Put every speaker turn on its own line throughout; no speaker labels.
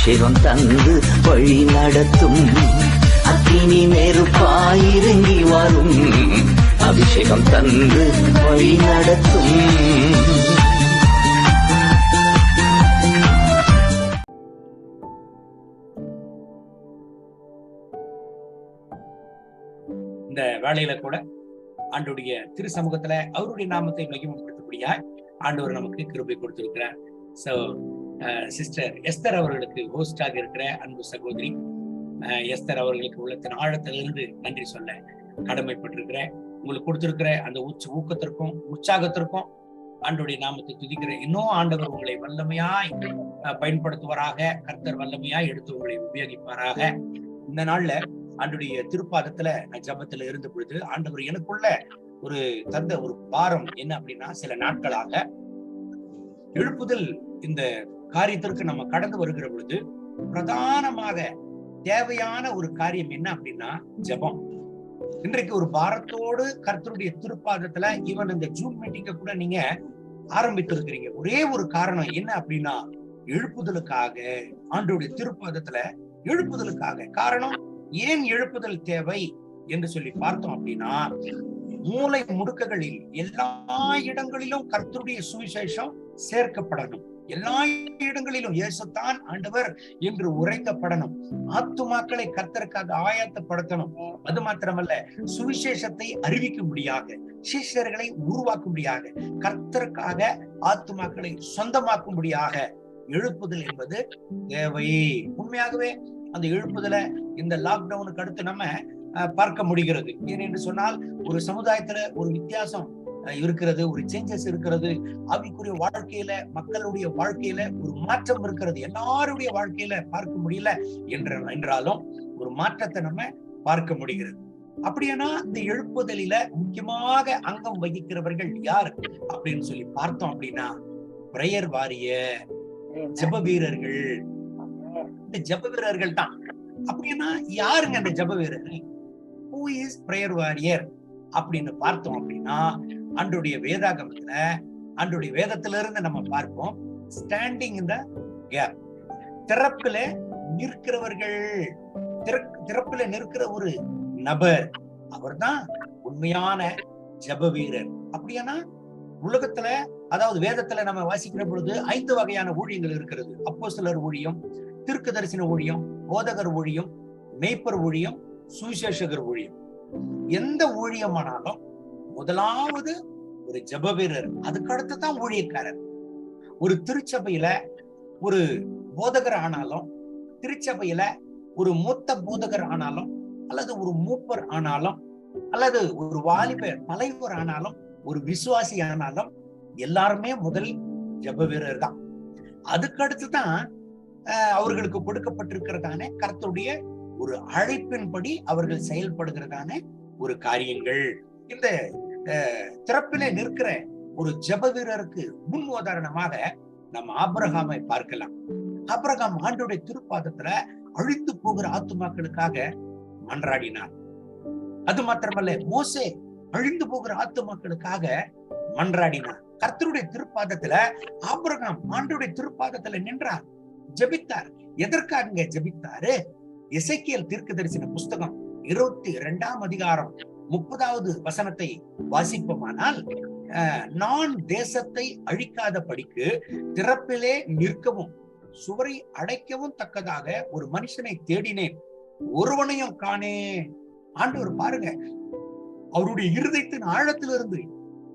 அபிஷேகம் தந்து வழி நடத்தும். அக்கினி நெருப்பாயிறங்கி வரும், அபிஷேகம் தந்து வழி நடத்தும்.
இந்த வேலையில கூட ஆண்டவருடைய திரு சமூகத்துல அவருடைய நாமத்தை மகிமைப்படுத்தக்கூடியாய் ஆண்டவர் நமக்கு கிருபை கொடுத்திருக்கிறார். சோ சிஸ்டர் எஸ்தர் அவர்களுக்கு ஹோஸ்டாக இருக்கிற அன்பு சகோதரி எஸ்தர் அவர்களுக்கு உள்ளத்தின் ஆழத்திலிருந்து நன்றி சொல்ல கடமைப்பட்டிருக்கிறேன். உங்களுக்கு கொடுத்திருக்கிற அந்த ஊக்கத்திற்கும் உற்சாகத்திற்கும் ஆண்டவருடைய நாமத்தை துதிக்கிற இன்னும் ஆண்டவர் உங்களை வல்லமையாய் பயன்படுத்துவாராக. கர்த்தர் வல்லமையாய் எடுத்து உங்களை உபயோகிப்பாராக. இந்த நாள்ல ஆண்டவருடைய திருப்பாதத்துல நான் ஜபத்துல இருந்த பொழுது ஆண்டவர் எனக்குள்ள ஒரு தந்த ஒரு பாரம் என்ன அப்படின்னா, சில நாட்களாக எழுப்புதல் இந்த காரியத்திற்கு நம்ம கடந்து வருகிற பொழுது பிரதானமாக தேவையான ஒரு காரியம் என்ன அப்படின்னா ஜபம். இன்றைக்கு ஒரு பாரத்தோடு கர்த்தருடைய திருப்பாதத்துல ஈவன் இந்த ஜூம் மீட்டிங்க கூட நீங்க ஆரம்பித்திருக்கிறீங்க. ஒரே ஒரு காரணம் என்ன அப்படின்னா, எழுப்புதலுக்காக, ஆண்டவருடைய திருப்பாதத்துல எழுப்புதலுக்காக. காரணம், ஏன் எழுப்புதல் தேவை என்று சொல்லி பார்த்தோம் அப்படின்னா, மூலை முடுக்குகளில் எல்லா இடங்களிலும் கர்த்தருடைய சுவிசேஷம் சேர்க்கப்படணும். எல்லா இடங்களிலும் இயேசுதான் ஆண்டவர் என்று உரைக்கப்படணும். ஆத்துமாக்களை கர்த்தருக்காக ஆயத்தப்படுத்தணும். அது மாத்திரமல்ல, சுவிசேஷத்தை அறிவிக்கும்படியாக, சிஷ்யர்களை உருவாக்கும்படியாக, கர்த்தருக்காக ஆத்துமாக்களை சொந்தமாக்கும்படியாக எழுப்புதல் என்பது தேவை. உண்மையாகவே அந்த எழுப்புதல இந்த லாக்டவுனுக்கு அடுத்து நம்ம பார்க்க முடிகிறது. ஏனென்று சொன்னால், ஒரு சமுதாயத்துல ஒரு வித்தியாசம் இருக்கிறது, ஒரு சேஞ்சஸ் இருக்கிறது. ஆவிக்குரிய வாழ்க்கையில, மக்களுடைய வாழ்க்கையில ஒரு மாற்றம் இருக்கிறது. எல்லாருடைய வாழ்க்கையில பார்க்க முடியல என்றாலும் ஒரு மாற்றத்தை நம்ம பார்க்க முடிகிறது. அப்படியானா இந்த எழுப்புதலில முக்கியமாக அங்கம் வகிக்கிறவர்கள் யார் அப்படின்னு சொல்லி பார்த்தோம் அப்படின்னா, பிரேயர் வாரியர், ஜெப வீரர்கள். இந்த ஜெப வீரர்கள் தான். அப்படின்னா யாருங்க அந்த ஜெப வீரர்கள்? Who is prayer warrior அப்படின்னு பார்த்தோம் அப்படின்னா, ஆண்டவருடைய வேதாகமத்துல, ஆண்டவருடைய வேதத்திலிருந்து நம்ம பார்ப்போம். ஸ்டாண்டிங் இன் த கேப், திறப்புல நிற்கிறவர்கள், திறப்புல நிற்கிற ஒரு நபர், அவர்தான் உண்மையான ஜெப வீரர். அப்படியானா உலகத்துல, அதாவது வேதத்துல நம்ம வாசிக்கிற பொழுது 5 வகையான ஊழியங்கள் இருக்கிறது. அப்போஸ்தலர் ஊழியம், தீர்க்கதரிசன ஊழியம், போதகர் ஊழியம், மேய்ப்பர் ஊழியம், சுவிசேஷகர் ஊழியம். எந்த ஊழியமானாலும் முதலாவது ஒரு ஜெப வீரர், அதுக்கு அடுத்துதான் ஊழியக்காரர். ஒரு திருச்சபையில ஒரு போதகர் ஆனாலும், திருச்சபையில ஒரு மூத்த போதகர் ஆனாலும், அல்லது ஒரு மூப்பர் ஆனாலும், அல்லது ஒரு வாலிபர் தலைவர் ஆனாலும், ஒரு விசுவாசி ஆனாலும், எல்லாருமே முதல் ஜெப வீரர் தான். அதுக்கு அடுத்துதான் அவர்களுக்கு கொடுக்கப்பட்டிருக்கிறதான கர்த்தருடைய ஒரு அழைப்பின்படி அவர்கள் செயல்படுகிறதான ஒரு காரியங்கள். இந்த திறப்பிலே நிற்கிற ஒரு ஜெப வீரருக்கு முன் உதாரணமாக நம்ம ஆபிரகாமை பார்க்கலாம். ஆபிரகாம் ஆண்டவருடைய திருப்பாதத்துல அழித்து போகிற ஆத்துமாக்களுக்காக மன்றாடினார். அது மாத்திரமல்ல, மோசே அழிந்து போகிற ஆத்துமாக்களுக்காக மன்றாடினார். கர்த்தருடைய திருப்பாதத்துல ஆபிரகாம் ஆண்டவருடைய திருப்பாதத்துல நின்றார், ஜெபித்தார். எதற்காக ஜெபித்தாரு? எசேக்கியேல் தீர்க்கதரிசன புஸ்தகம் 22ஆம் அதிகாரம் 30வது வசனத்தை வாசிப்போமானால், நான் தேசத்தை அழிக்காத படிக்கு திறப்பிலே நிற்கவும் சுவரை அடைக்கவும் தக்கதாக ஒரு மனுஷனை தேடினேன், ஒருவனையும் காணேன். ஆண்டவர் பாருங்க, அவருடைய இருதயத்தின் ஆழத்திலிருந்து,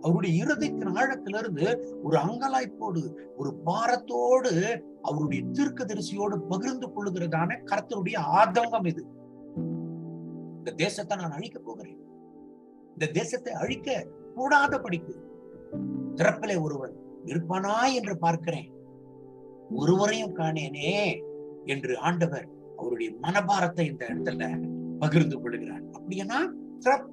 அவருடைய இருதயத்தின் ஆழத்திலிருந்து ஒரு அங்கலாய்ப்போடு, ஒரு பாரத்தோடு அவருடைய தீர்க்கதரிசியோடு பகிர்ந்து கொள்ளுகிறதான கர்த்தருடைய ஆதங்கம் இது. இந்த தேசத்தை நான் அழிக்க போகிறேன், இந்த தேசத்தை அழிக்க கூடாத படிக்கு திறப்பிலே ஒருவன் இருப்பானா என்று பார்க்கிறேன், ஒருவரையும் காணேனே என்று ஆண்டவர் அவருடைய மனபாரத்தை இந்த இடத்துல பகிர்ந்து கொள்ளுகிறார். அப்படின்னா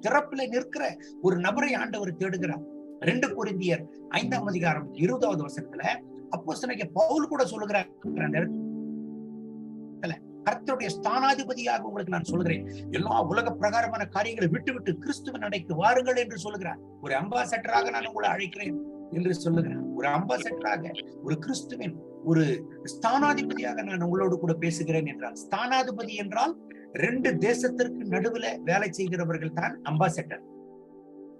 திறப்பிலே நிற்கிற ஒரு நபரை ஆண்டவர் தேடுகிறார். 2 கொரிந்தியர் 5ஆம் அதிகாரம் 20வது வசனத்துல அப்போஸ்தலனாகிய பவுல் கூட சொல்லுகிறார், கர்த்தருடைய ஸ்தானாதிபதியாக உங்களுக்கு நான் சொல்கிறேன், எல்லா உலக பிரகாரமான காரியங்களை விட்டு கிறிஸ்துவின் அடைக்கு வாருங்கள் என்று சொல்லுகிறார். ஒரு அம்பாசடராக நான் உங்களை அழைக்கிறேன் என்று சொல்லுகிறார். ஒரு அம்பாசடராக, ஒரு கிறிஸ்துவின் ஒரு ஸ்தானாதிபதியாக நான் உங்களோடு கூட பேசுகிறேன் என்றால், ஸ்தானாதிபதி என்றால் 2 தேசத்திற்கு நடுவுல வேலை செய்கிறவர்கள் தான் அம்பாசடர்.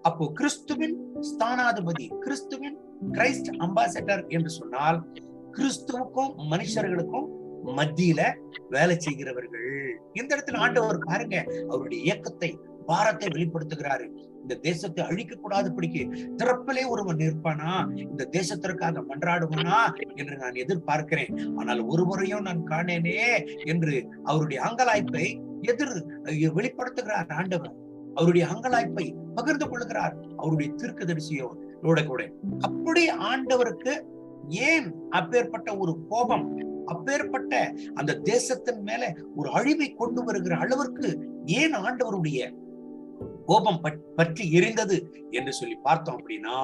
அப்போ கிறிஸ்துவின் ஸ்தானாதிபதி, கிறிஸ்துவின் கிரைஸ்ட் அம்பாசடர் என்று சொன்னால் கிறிஸ்துவுக்கும் மனுஷர்களுக்கும் மத்தியில வேலை செய்கிறவர்கள். இந்த இடத்துல ஆண்டவர் பாருங்க அவருடைய இயக்கத்தை, பாரத்தை வெளிப்படுத்துகிறாரு. இந்த தேசத்தை அழிக்க கூடாதுபடிக்கு திறப்பிலே ஒருவன் நிற்பானா, இந்த தேசத்திற்காக மன்றாடுவானா என்று நான் எதிர்பார்க்கிறேன். ஆனால் ஒருவரையும் நான் காணேனே என்று அவருடைய அங்கலாய்ப்பை வெளிப்படுத்துகிறார் ஆண்டவர். அவருடைய அங்கலாய்ப்பை பகிர்ந்து கொள்கிறார் அவருடைய தீர்க்கதரிசியோட கூட. அப்படி ஆண்டவருக்கு ஏன் அப்பேற்பட்ட ஒரு கோபம், அப்பேற்பட்ட அந்த தேசத்தின் மேல ஒரு அழிவை கொண்டு வருகிற அளவிற்கு ஏன் ஆண்டவருடைய கோபம் பற்றி எரிந்தது என்று சொல்லி பார்த்தோம் அப்படின்னா,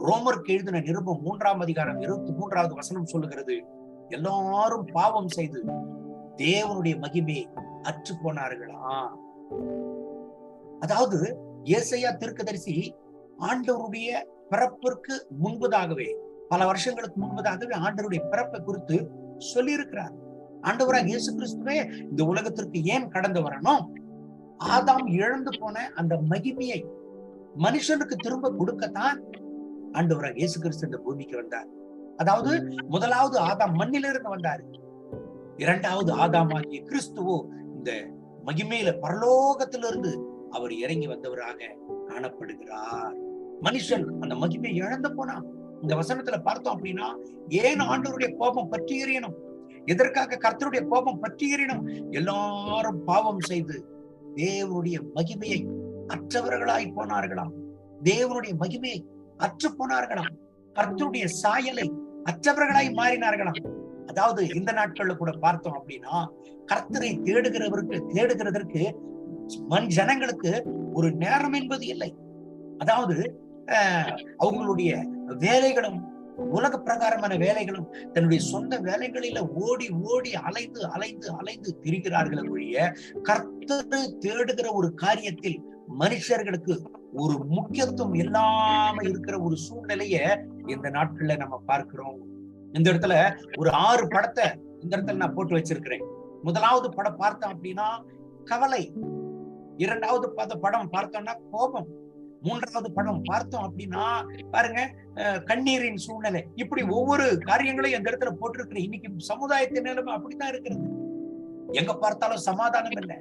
ரோமருக்கு எழுதின நிருபம் 3ஆம் அதிகாரம் 23வது வசனம் சொல்லுகிறது, எல்லாரும் பாவம் செய்து தேவனுடைய மகிமையை அற்று போனார்களா. அதாவது ஏசாயா தீர்க்கதரிசி ஆண்டவருடைய பிறப்பிற்கு முன்பதாகவே, பல வருஷங்களுக்கு முன்பதாகவே ஆண்டவருடைய பிறப்பை குறித்து சொல்லி இருக்கிறார். ஆண்டவராக இயேசு கிறிஸ்துவே இந்த உலகத்திற்கு ஏன் கடந்து வரணும்? ஆதாம் இழந்து போன அந்த மகிமையை மனுஷனுக்கு திரும்ப கொடுக்கத்தான் ஆண்டவராக இயேசு கிறிஸ்து இந்த பூமிக்கு வந்தார். அதாவது முதலாவது ஆதாம் மண்ணிலிருந்து வந்தாரு, 2வது ஆதாமாகிய கிறிஸ்துவோ இந்த மகிமையில பரலோகத்திலிருந்து அவர் இறங்கி வந்தவராக காணப்படுகிறார். மனுஷன் அந்த மகிமையை இழந்து போனான். இந்த வசனத்துல பார்த்தோம் அப்படின்னா, ஏன் ஆண்டவருடைய கோபம் பற்றி எறியணும்? எதற்காக கர்த்தருடைய கோபம் பற்றி எறியணும்? எல்லாரும் பாவம் செய்து தேவனுடைய மகிமையை அற்றவர்களாய் போனார்களாம். தேவனுடைய மகிமையை அற்று போனார்களாம். கர்த்தருடைய சாயலை அற்றவர்களாய் மாறினார்களாம். அதாவது இந்த நாட்கள்ல கூட பார்த்தோம் அப்படின்னா, கர்த்தரை தேடுகிறதற்கு ஜனங்களுக்கு ஒரு நேரம் என்பது இல்லை. அதாவது அவங்களுடைய வேலைகளும், உலக பிரகாரமான வேலைகளும், தன்னுடைய சொந்த வேலைகளில ஓடி ஓடி அலைந்து அலைந்து அலைந்து திரிகிறார்கள் ஒழிய கர்த்தரை தேடுகிற ஒரு காரியத்தில் மனுஷர்களுக்கு ஒரு முக்கியத்துவம் இல்லாம இருக்கிற ஒரு சூழ்நிலைய இந்த நாட்கள்ல நம்ம பார்க்கிறோம். இந்த இடத்துல ஒரு 6 படத்தை இந்த இடத்துல நான் போட்டு வச்சிருக்கிறேன். முதலாவது படம் பார்த்தோம் அப்படின்னா கவலை, 2வது படம் பார்த்தோம்னா கோபம், 3வது படம் பார்த்தோம் அப்படின்னா பாருங்க கண்ணீரின் சூழ்நிலை. இப்படி ஒவ்வொரு காரியங்களையும் இந்த இடத்துல போட்டிருக்கிறேன். இன்னைக்கு சமுதாயத்தின் நிலைமை அப்படித்தான் இருக்கிறது. எங்க பார்த்தாலும் சமாதானம் இல்லை,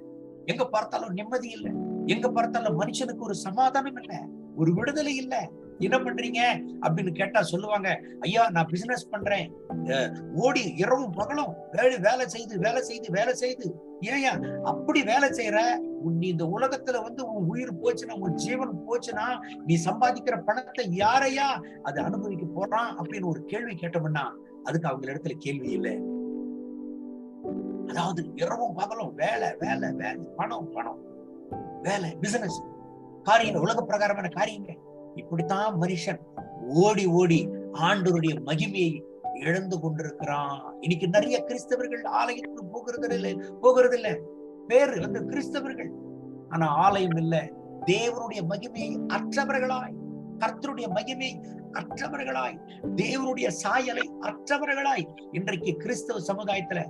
எங்க பார்த்தாலும் நிம்மதி இல்லை, எங்க பார்த்தாலும் மனுஷனுக்கு ஒரு சமாதானம் இல்லை, ஒரு விடுதலை இல்லை. என்ன பண்றீங்க அப்படின்னு கேட்டா சொல்லுவாங்க, ஐயா நான் பிசினஸ் பண்றேன், ஓடி இரவும் பகலும் வேலை செய்து. ஏயா அப்படி வேலை செய்யற? நீ இந்த உலகத்துல உன் உயிர் போச்சுன்னா, உன் ஜீவன் போச்சுன்னா, நீ சம்பாதிக்கிற பணத்தை யாரையா அதை அனுபவிக்க போறான் அப்படின்னு ஒரு கேள்வி கேட்டோம்னா அதுக்கு அவங்க இடத்துல கேள்வி இல்லை. அதாவது இரவும் பகலும் வேலை, பணம், வேலை, பிசினஸ் காரியங்கள், உலக பிரகாரமான காரியங்கள். இப்படித்தான் மனுஷன் ஓடி ஓடி ஆண்டவருடைய மகிமையை இழந்து கொண்டிருக்கிறான். இன்னைக்கு நிறைய கிறிஸ்தவர்கள் ஆலயத்துக்கு போகிறது இல்லை. பேரு கிறிஸ்தவர்கள், ஆனா ஆலயம் இல்லை. தேவனுடைய மகிமையை அற்றவர்களாய், கர்த்தருடைய மகிமையை அற்றவர்களாய், தேவனுடைய சாயலை அற்றவர்களாய் இன்றைக்கு கிறிஸ்தவ சமுதாயத்துல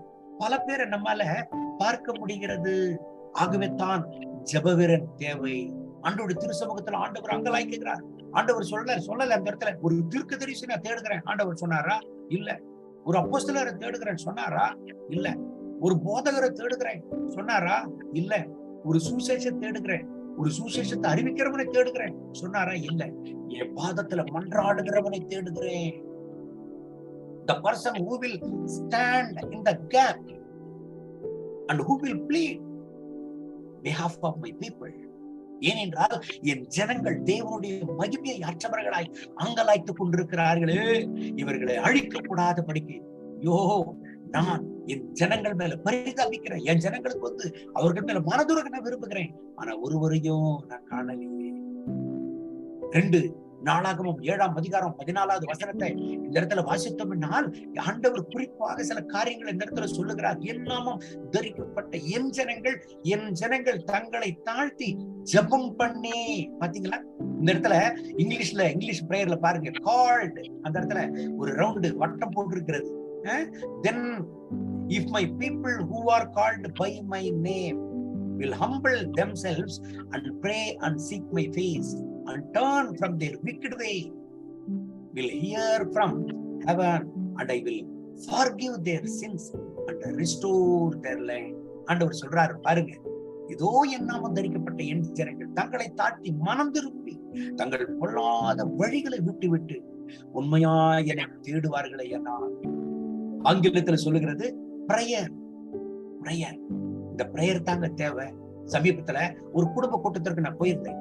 பல பேரை நம்மால பார்க்க முடிகிறது. ஆகவே தான் ஜெபவீரன் தேவை. ஆண்டவருடைய திருசமூகத்துல ஆண்டவர் அங்கலாய்க்கிறார். ஆண்டவர் சொல்லல அந்த இடத்துல ஒரு தீர்க்கதரிசி நான் தேடுகிறேன் ஆண்டவர் சொன்னாரா? இல்ல. ஒரு அப்போஸ்தலரை தேடுகிறேன் சொன்னாரா? இல்ல. ஒரு போதகரை தேடுகிறேன் சொன்னாரா? இல்ல. ஒரு சுவிசேஷத்தை தேடுகிறேன், ஒரு சுவிசேஷத்தை அறிவிக்கிறவனை தேடுகிறேன் சொன்னாரா? இல்ல. என் பாதத்துல மன்றாடுகிறவனை தேடுகிறேன். The person who will stand in the gap and who will plead behalf of my people. ஏனென்றால் என் ஜனங்கள் தேவனுடைய மகிமையை அற்றவர்களாய் அங்கலாய்த்துக் கொண்டிருக்கிறார்களே, இவர்களை அழிக்க கூடாத படிக்கு நான் என் ஜனங்கள் மேல பரிதாபிக்கிறேன். என் ஜனங்களுக்கு அவர்கள் மேல மனதுருக நான் விரும்புகிறேன். ஆனா ஒருவரையும் நான் காணலையே. 2 நாளாகமம் 7ஆம் அதிகாரம் 14வது வசனத்தை இந்த இடத்துல வாசித்தோம்னால் ஆண்டவர் குறிப்பாக சில காரியங்கள் இந்த இடத்துல சொல்லுகிறார். என் நாமம் தரிக்கப்பட்ட என் ஜனங்கள் தங்களை தாழ்த்தி ஜெபம் பண்ணி. பாத்தீங்களா இந்த இடத்துல இங்கிலீஷ் பிரேயர்ல பாருங்க, கால்ட் அந்த இடத்துல ஒரு ரவுண்டு வட்டம் போட்டிருக்கிறது. Then if my people who are called by my name will humble themselves and pray and seek my face and turn from their wicked way, will hear from heaven and I will forgive their sins and restore their land. ஆண்டவர் சொல்றாரு பாருங்க, இதோ என் நாமம் தரிக்கப்பட்ட என் ஜனங்கள் தங்களை தாழ்த்தி மனம் திரும்பி தங்கள் பொல்லாத வழிகளை விட்டு விட்டு உண்மையாய் என்னை தேடுவார்களே என்ன. ஆங்கிலத்தில் சொல்லுகிறது பிரேயர். இந்த பிரேயர் தாங்க தேவை. சமீபத்துல ஒரு குடும்ப கூட்டத்திற்கு நான் போயிருந்தேன்.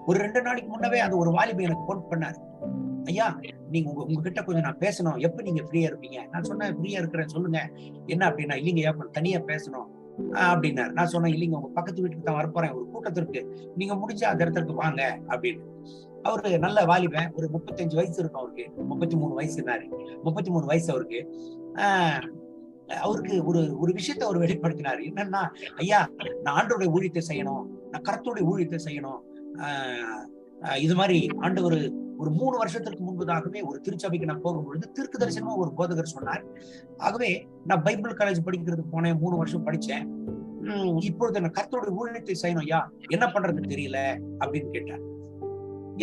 ஒரு 2 நாளைக்கு முன்னவே அந்த ஒரு வாலிபை எனக்கு போன் பண்ணாரு, ஐயா நீங்க உங்ககிட்ட கொஞ்சம் நான் பேசணும், எப்ப நீங்க ஃப்ரீயா இருப்பீங்க? நான் சொன்னேன் ஃப்ரீயா இருக்கிறேன் சொல்லுங்க. என்ன அப்படின்னா, இல்லைங்க தனியா பேசணும் அப்படின்னாரு. நான் சொன்னேன், இல்லைங்க உங்க பக்கத்து வீட்டுக்கு தான் வரப்போறேன் ஒரு கூட்டத்திற்கு, நீங்க முடிஞ்சா அந்த இடத்துக்கு வாங்க அப்படின்னு. அவரு நல்ல வாலிபன், ஒரு 35 வயசு இருக்கும் அவருக்கு. 33 வயசுனாரு. 33 வயசு அவருக்கு. அவருக்கு ஒரு விஷயத்த அவர் வெளிப்படுத்தினாரு. என்னன்னா, ஐயா நான் ஆண்டவருடைய ஊழியத்தை செய்யணும், நான் கர்த்தருடைய ஊழியத்தை செய்யணும். இது மாதிரி ஆண்டவர் ஒரு 3 வருஷத்திற்கு முன்பதாகவே ஒரு திருச்சபைக்கு நான் போகும்பொழுது தீர்க்க தரிசனமா ஒரு போதகர் சொன்னார். ஆகவே நான் பைபிள் காலேஜ் படிக்கிறதுக்கு போனேன், 3 வருஷம் படிச்சேன். இப்பொழுது நான் கர்த்தருடைய ஊழியத்தை செய்யணும், ஐயா என்ன பண்றதுன்னு தெரியல அப்படின்னு கேட்டார்.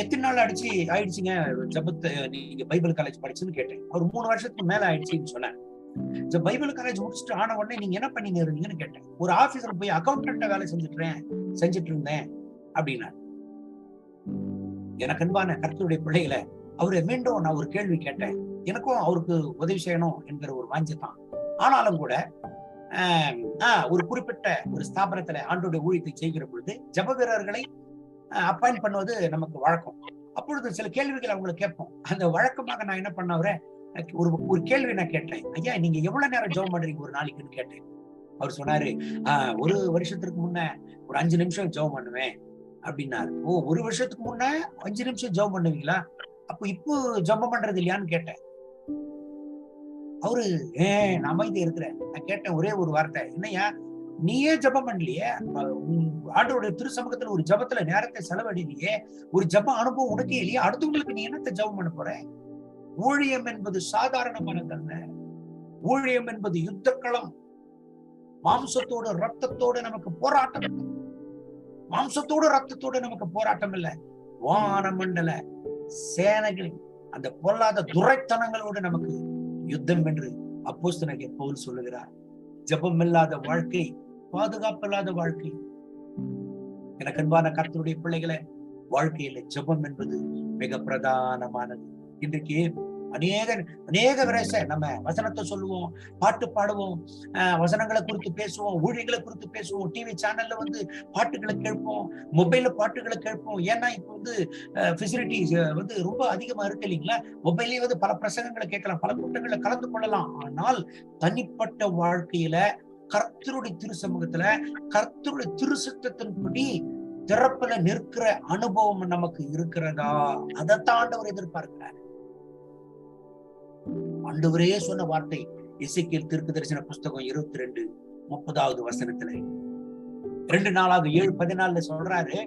எத்தனை நாள் ஆயிடுச்சுங்க ஜபத்தை நீங்க பைபிள் காலேஜ் படிச்சுன்னு கேட்டேன். அவர் 3 வருஷத்துக்கு மேல ஆயிடுச்சுன்னு சொன்னார். பைபிள் காலேஜ் முடிச்சுட்டு ஆன உடனே நீங்க என்ன பண்ணீங்க இருந்தீங்கன்னு கேட்டேன். ஒரு ஆபீஸ்ல போய் அக்கௌண்டன்ட்டா வேலை செஞ்சுட்டு இருந்தேன் அப்படின்னா. எனக்கு அன்பான கர்த்தருடைய பிள்ளைகளை, அவரை மீண்டும் நான் ஒரு கேள்வி கேட்டேன். எனக்கும் அவருக்கு உதவி செய்யணும் என்கிற ஒரு வாஞ்சை தான். ஆனாலும் கூட ஒரு குறிப்பிட்ட ஒரு ஸ்தாபனத்துல ஆண்டோடைய ஊழியத்தை செய்கிற பொழுது ஜப வீரர்களை அப்பாயிண்ட் பண்ணுவது நமக்கு வழக்கம். அப்பொழுது சில கேள்விகள் அவங்களை கேட்போம். அந்த வழக்கமாக நான் என்ன பண்ணவரை ஒரு கேள்வி நான் கேட்டேன், ஐயா நீங்க எவ்வளவு நேரம் ஜெபம் பண்றீங்க ஒரு நாளைக்குன்னு கேட்டேன். அவர் சொன்னாரு, ஒரு வருஷத்துக்கு முன்ன ஒரு 5 நிமிஷம் ஜெபம் பண்ணுவேன் அப்படின்னாரு. ஓ, ஒரு வருஷத்துக்கு முன்ன 5 நிமிஷம் ஜெபம் பண்ணுவீங்களா? அப்போ இப்போ ஜெபம் பண்றது இல்லையான்னு கேட்டேன். அவரு நான் அமைதி இருக்கிறேன். நான் கேட்டேன் ஒரே ஒரு வார்த்தை, என்னையா நீயே ஜெபம் பண்ணலையே, ஆண்டவருடைய திருச்சமூகத்துல ஒரு ஜெபத்துல நேரத்தை செலவழிலையே, ஒரு ஜெப அனுபவம் உனக்கே இல்லையே, அடுத்தவங்களுக்கு நீ என்னத்தை ஜெபம் பண்ண போற? ஊழியம் என்பது சாதாரணமானதல்ல. ஊழியம் என்பது யுத்தக்களம். மாம்சத்தோடு ரத்தத்தோடு நமக்கு போராட்டம் இல்லை. மாம்சத்தோடு ரத்தத்தோடு நமக்கு போராட்டம் இல்லை. வானமண்டல சேனைகளின் அந்த பொல்லாத துரைத்தனங்களோடு நமக்கு யுத்தம் என்று அப்போஸ்தலனாகிய பவுல் சொல்லுகிறார். ஜெபம் இல்லாத வாழ்க்கை பாதுகாப்பு இல்லாத வாழ்க்கை. எனக்கு அன்பான கர்த்தருடைய பிள்ளைகளை, வாழ்க்கையில ஜெபம் என்பது மிக பிரதானமானது. இன்றைக்கு அநேக விரச நம்ம வசனத்தை சொல்லுவோம், பாட்டு பாடுவோம், வசனங்களை குறித்து பேசுவோம், ஊழியர்களை குறித்து பேசுவோம், டிவி சேனல்ல பாட்டுகளை கேட்போம், மொபைல்ல பாட்டுகளை கேட்போம். ஏன்னா இப்ப ஃபெசிலிட்டிஸ் ரொம்ப அதிகமா இருக்கு இல்லைங்களா? மொபைல்லயே பல பிரசங்கங்களை கேட்கலாம், பல கூட்டங்களை கலந்து கொள்ளலாம். ஆனால் தனிப்பட்ட வாழ்க்கையில கர்த்தருடைய திரு சமூகத்துல கர்த்தருடைய திருசித்தத்தின்படி திறப்புல நிற்கிற அனுபவம் நமக்கு இருக்கிறதா? அதைத்தான் ஆண்டவர் எதிர்பார்க்கிறார். ஆண்டவரே சொன்ன வார்த்தை எசேக்கியேல் தீர்க்கதரிசன புஸ்தகம் 22:30 வசனத்துல 2 நாளாக 7:14 சொல்றாரு,